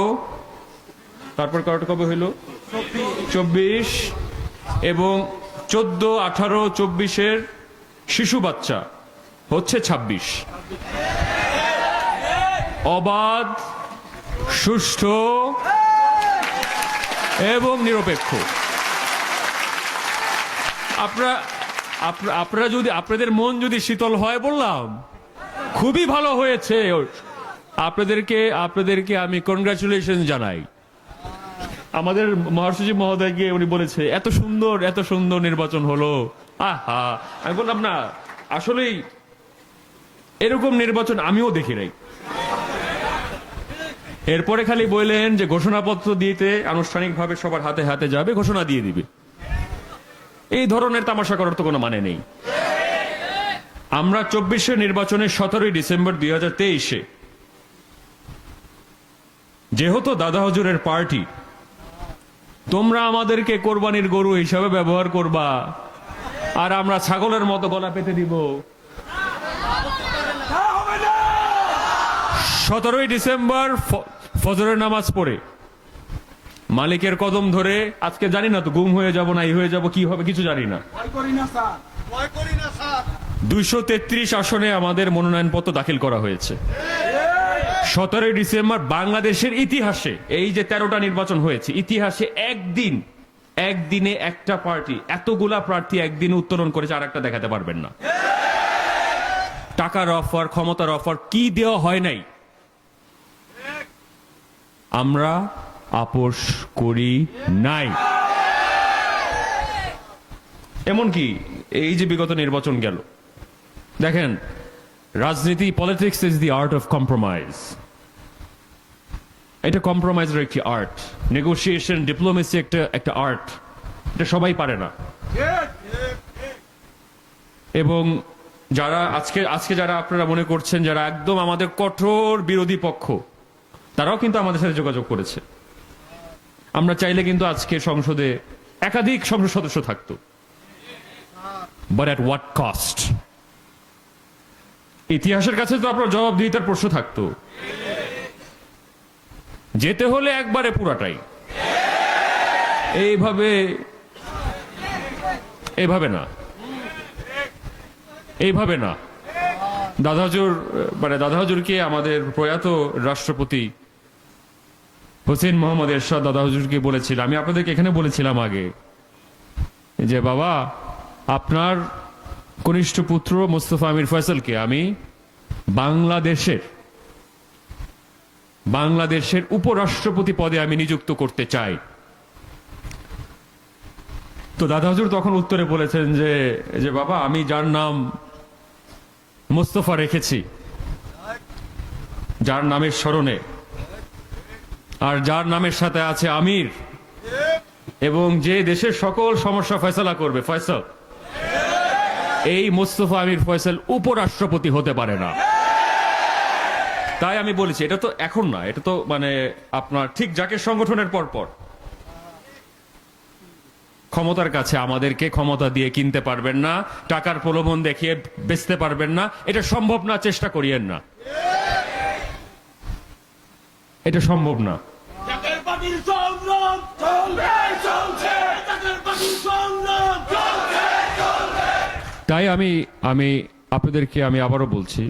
তারপর কবে হইল 24, এবং 14, 18, 24-এর শিশু বাচ্চা হচ্ছে 26। অবাধ, সুষ্ঠু এবং নিরপেক্ষ। আপনারা যদি আপনাদের মন যদি শীতল হয়, বললাম খুবই ভালো হয়েছে, আপনাদেরকে আমি কনগ্রাচুলেশন জানাই। আমাদের মহাসচিব মহোদয়কে উনি বলেছে এত সুন্দর নির্বাচন হলো। আহা, আমি বললাম না, আসলেই এরকম নির্বাচন আমিও দেখি নাই। এরপরে খালি বললেন যে ঘোষণাপত্র দিতে আনুষ্ঠানিকভাবে সবার হাতে হাতে যাবে, ঘোষণা দিয়ে দিবে। এই ধরনের তামাশা করার তো কোনো মানে নেই। আমরা 24-এর নির্বাচনে 17 ডিসেম্বর 2023-এ যেহেতু দাদা হুজুরের পার্টি, তোমরা আমাদেরকে কোরবানির গরু হিসাবে ব্যবহার করবা আর আমরা ছাগলের মতো গলা পেতে দিব। 17 ডিসেম্বর ফজরের নামাজ পড়ে মালিকের কদম ধরে, আজকে জানি না তো গুম হয়ে যাব না, এই হয়ে যাব, কি হবে কিছু জানি না, 233 আসনে আমাদের মনোনয়নপত্র দাখিল করা হয়েছে। 17 ডিসেম্বর বাংলাদেশের ইতিহাসে এই যে 13টা নির্বাচন হয়েছে, ইতিহাসে একদিনে একটা পার্টি এতগুলা প্রার্থী একদিনে উত্তোলন করেছে, আর একটা দেখাতে পারবেন না। টাকার অফার, ক্ষমতার অফার কি দেওয়া হয় নাই। আমরা আপোষ করি নাই। এমনকি এই যে বিগত নির্বাচন গেল, দেখেন রাজনীতি, politics is the art of compromise. এটা কম্প্রোমাইজের একটি আর্ট, নেগোসিয়েশন, ডিপ্লোমেসি একটা আর্ট। এটা সবাই পারে না। এবং যারা আজকে যারা আপনারা মনে করছেন যারা একদম আমাদের কঠোর বিরোধী পক্ষ, তারাও কিন্তু আমাদের সাথে যোগাযোগ করেছে। আমরা চাইলে কিন্তু আজকে সংসদে একাধিক সংসদ সদস্য থাকতো, বাট অ্যাট হোয়াট কস্ট? ইতিহাসের কাছে তো আপনার জবাবদিহিতার প্রশ্ন থাকতো। যেতে হলে একবারে পুরাটাই, এইভাবে না, এইভাবে না। দাদা হুজুরকে আমাদের প্রয়াত রাষ্ট্রপতি হোসেন মোহাম্মদ এরশাদ দাদা হুজুরকে বলেছিল, আমি আপনাদেরকে এখানে বলেছিলাম আগে, যে বাবা, আপনার কনিষ্ঠ পুত্র মোস্তফা আমির ফয়সালকে আমি বাংলাদেশের উপরাষ্ট্রপতি পদে আমি নিযুক্ত করতে চাই। তো দাদা হুজুর তখন উত্তরে বলেছেন যে বাবা, আমি যার নাম মোস্তফা রেখেছি, যার নামের স্মরণে, আর যার নামের সাথে আছে আমির, এবং যে দেশের সকল সমস্যা ফয়সালা করবে ফয়সাল, এই মোস্তফা আমির ফয়সাল উপরাষ্ট্রপতি হতে পারে না। তাই আমি বলেছি, এটা তো এখন না, এটা তো মানে আপনার ঠিক জাকের সংগঠনের পর ক্ষমতার কাছে আমাদেরকে ক্ষমতা দিয়ে কিনতে পারবেন না, টাকার প্রলোভন দেখিয়ে বেচতে পারবেন না। এটা সম্ভব না, চেষ্টা করিয়েন না, এটা সম্ভব না। তাই আমি আপনাদেরকে আমি আবারও বলছি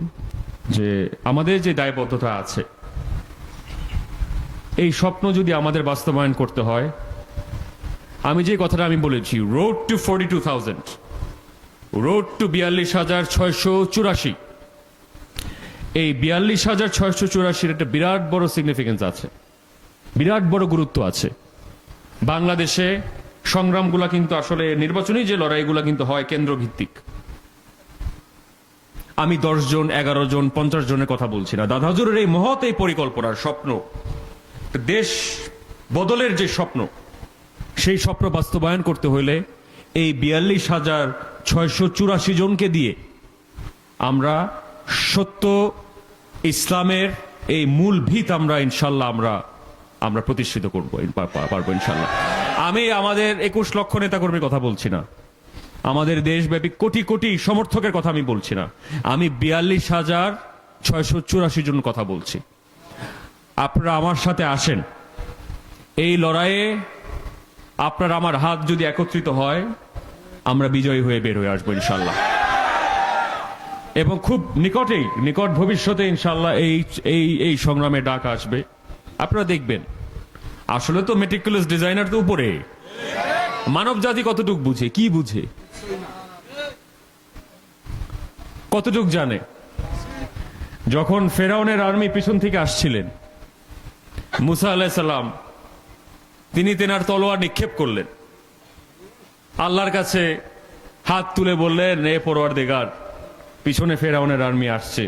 যে আমাদের যে দায়বদ্ধতা আছে, এই স্বপ্ন যদি আমাদের বাস্তবায়ন করতে হয়, আমি যে কথাটা আমি বলেছি, রোড টু 42,000, রোড টু 42,684, এই 42,684 একটা বিরাট বড় সিগনিফিকেন্স আছে, বিরাট বড় গুরুত্ব আছে। বাংলাদেশে সংগ্রামগুলা কিন্তু আসলে নির্বাচনী যে লড়াইগুলা কিন্তু হয় কেন্দ্রভিত্তিক। আমি 10 জন, 11 জন, 50 জনের কথা বলছি না। দাদা হুজুরের এই মহৎ এই পরিকল্পনার স্বপ্ন, দেশ বদলের যে স্বপ্ন, সেই স্বপ্ন বাস্তবায়ন করতে হলে এই 42,684 জনকে দিয়ে আমরা সত্য ইসলামের এই মূল ভিত আমরা ইনশাল্লাহ আমরা প্রতিষ্ঠিত করবো, পারবো ইনশাল্লাহ। আমি আমাদের 21 লক্ষ নেতাকর্মীর কথা বলছি না, আমাদের দেশব্যাপী কোটি কোটি সমর্থকের কথা আমি বলছি না, আমি 42,684 জন কথা বলছি। আপনারা আমার সাথে আসেন, এই লড়াইয়ে আপনার আমার হাত যদি একত্রিত হয়, আমরা বিজয়ী হয়ে বের হয়ে আসবো ইনশাল্লাহ। এবং খুব নিকট ভবিষ্যতে ইনশাল্লাহ এই সংগ্রামে ডাক আসবে। আপনারা দেখবেন, আসলে তো মেটিকুলাস ডিজাইনার তো উপরে, মানব জাতি কতটুক বুঝে, কি বুঝে, কতটুক জানে। যখন ফেরাউনের আর্মি পিছন থেকে আসছিলেন, মুসা আলাইহিস সালাম তিনি তেনার তলোয়ার নিক্ষেপ করলেন, আল্লাহর কাছে হাত তুলে বললেন, এ পরওয়ারদিগার, পিছনে ফেরাউনের আর্মি আসছে,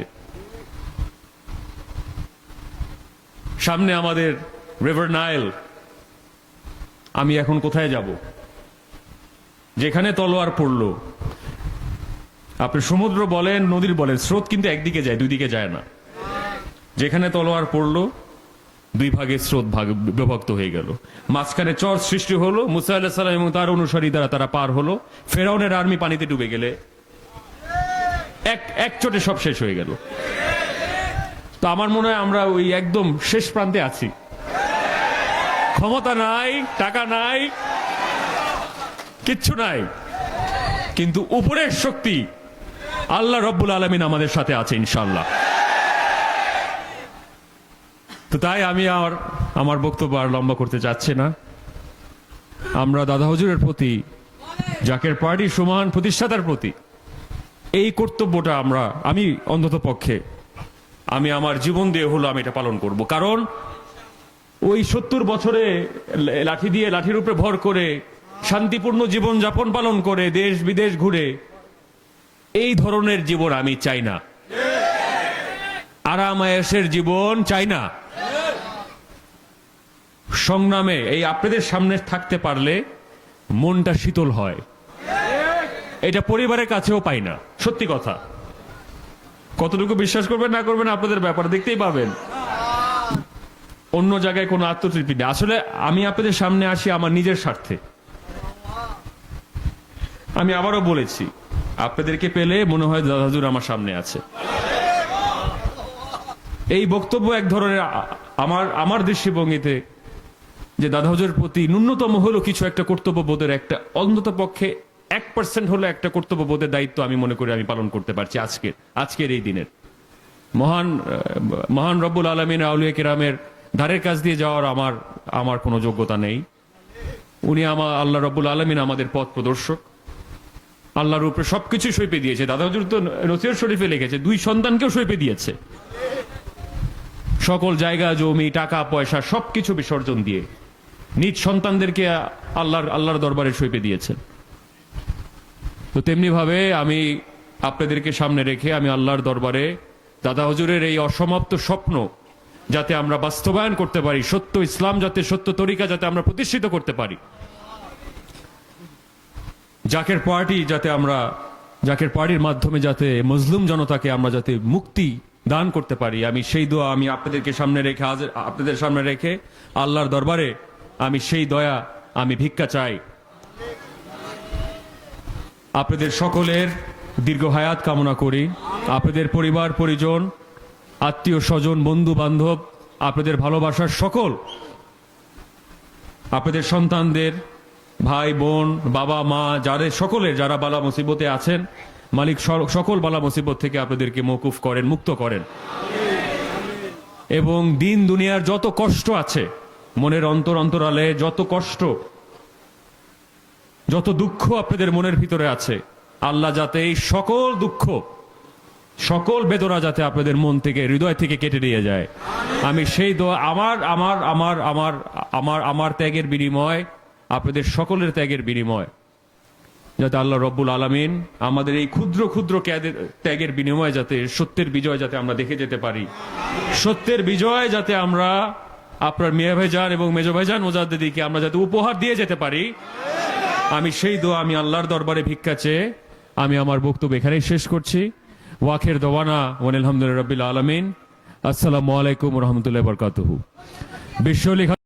সামনে আমাদের রিভার নাইল, আমি এখন কোথায় যাব? যেখানে তলোয়ার পড়লো, আপনি সমুদ্র বলেন, নদীর বলেন, স্রোত কিন্তু একদিকে যায়, দুই দিকে যায় না। যেখানে তলোয়ার পড়লো, দুই ভাগে স্রোত বিভক্ত হয়ে গেল, মাঝখানে চর সৃষ্টি হলো, মুসা আলাইহিস সালাম এবং তার অনুসারী দ্বারা তারা পার হলো, ফেরাউনের আর্মি পানিতে ডুবে গেলে এক চোটে সব শেষ হয়ে গেল। তো আমার মনে হয় আমরা ওই একদম শেষ প্রান্তে আছি, ক্ষমতা নাই, টাকা নাই, কিচ্ছু নাই, কিন্তু উপরের শক্তি আল্লাহ রব্বুল আলামিন আমাদের সাথে আছে ইনশাআল্লাহ। তো তাই আমি আমার বক্তব্য আর লম্বা করতে চাচ্ছি না। আমরা দাদা হুজুরের প্রতি, জাকের পার্টির সমান প্রতিষ্ঠাতার প্রতি এই কর্তব্যটা আমি অন্তত পক্ষে আমি আমার জীবন দিয়ে হলো আমি এটা পালন করব। কারণ ওই 70 বছরে লাঠির উপরে ভর করে শান্তিপূর্ণ জীবন যাপন পালন করে দেশ বিদেশ ঘুরে এই ধরনের জীবন আমি চাই না, আরাম আয়েশের জীবন চাই না। সংগ্রামে এই আপনাদের সামনে থাকতে পারলে মনটা শীতল হয়। এটা পরিবারের কাছেও পাই না, সত্যি কথা। কতটুকু বিশ্বাস করবেন না করবেন আপনাদের ব্যাপার, দেখতেই পাবেন। অন্য জায়গায় কোনো আত্মতৃপ্তি নেই। আসলে আমি আপনাদের সামনে আসি আমার নিজের স্বার্থে। আমি আবারও বলেছি, আপনাদেরকে পেলে মনে হয় দাদা হুজুর আমার সামনে আছে। এই বক্তব্য এক ধরনের আমার দৃষ্টিভঙ্গিতে যে দাদা হুজুরের প্রতি ন্যূনতম হলো কিছু একটা কর্তব্যবোধের, একটা অন্তত পক্ষে 1% হলো একটা কর্তব্যবোধের দায়িত্ব আমি মনে করি আমি পালন করতে পারছি আজকের এই দিনের। মহান রব্বুল আলামিন আউলিয়া কিরামের ধারের কাছ দিয়ে যাওয়ার আমার কোনো যোগ্যতা নেই। উনি আল্লাহ রব্বুল আলামিন আমাদের পথ প্রদর্শক। আল্লাহর উপরে সবকিছু সইপে দিয়েছে। দাদা হুজুর তো নসিহত শরীফে লিখেছে 2 সন্তানকেও সইপে দিয়েছে, সকল জায়গা জমি টাকা পয়সা সবকিছু বিসর্জন দিয়ে নিজ সন্তানদেরকে আল্লাহর দরবারে সইপে দিয়েছেন। তো তেমনি ভাবে আমি আপনাদেরকে সামনে রেখে আমি আল্লাহর দরবারে দাদা হুজুরের এই অসমাপ্ত স্বপ্ন যাতে আমরা বাস্তবায়ন করতে পারি, সত্য ইসলাম যাতে, সত্য তরিকা যাতে আমরা প্রতিষ্ঠিত করতে পারি, জাকের পার্টির মাধ্যমে যাতে মজলুম জনতাকে আমরা যাতে মুক্তি দান করতে পারি, আমি সেই দোয়া আমি আপনাদের সামনে রেখে আল্লাহর দরবারে আমি সেই দয়া আমি ভিক্ষা চাই। আপনাদের সকলের দীর্ঘ হায়াত কামনা করি। আপনাদের পরিবার পরিজন, আত্মীয় স্বজন, বন্ধু বান্ধব, আপনাদের ভালোবাসার সকল, আপনাদের সন্তানদের, ভাই বোন, বাবা মা, যারা বালা মুসিবতে আছেন, মালিক সকল বালা মুসিবত থেকে আপনাদেরকে মওকুফ করেন, মুক্ত করেন। এবং দিন দুনিয়ার যত কষ্ট আছে, মনের অন্তরালে যত কষ্ট, যত দুঃখ আপনাদের মনের ভিতরে আছে, আল্লাহ যাতে এই সকল দুঃখ, সকল বেদনা যাতে আপনাদের মন থেকে, হৃদয় থেকে কেটে নিয়ে যায়। আমি সেই দোয়া আমার ত্যাগের বিনিময়, আপনাদের সকলের ত্যাগের বিনিময়, যাতে আল্লাহ রব্বুল আলামিন আমাদের এই ক্ষুদ্র ক্ষুদ্র ত্যাগের বিনিময় যাতে সত্যের বিজয় যাতে আমরা দেখে যেতে পারি, সত্যের বিজয় যাতে আমরা আপনার মিয়া ভাইজান এবং মেজো ভাইজান মুজাদ্দিদকে আমরা যাতে উপহার দিয়ে যেতে পারি, আমি সেই দোয়া আমি আল্লাহর দরবারে ভিক্ষা চেয়ে আমি আমার বক্তব্য এখানেই শেষ করছি। ওয়াখের দওয়ানা ওয়াল হামদুলিল্লাহি রাব্বিল আলামিন। আসসালামু আলাইকুম ওয়া রাহমাতুল্লাহি ওয়া বারাকাতুহু। বিশ্ব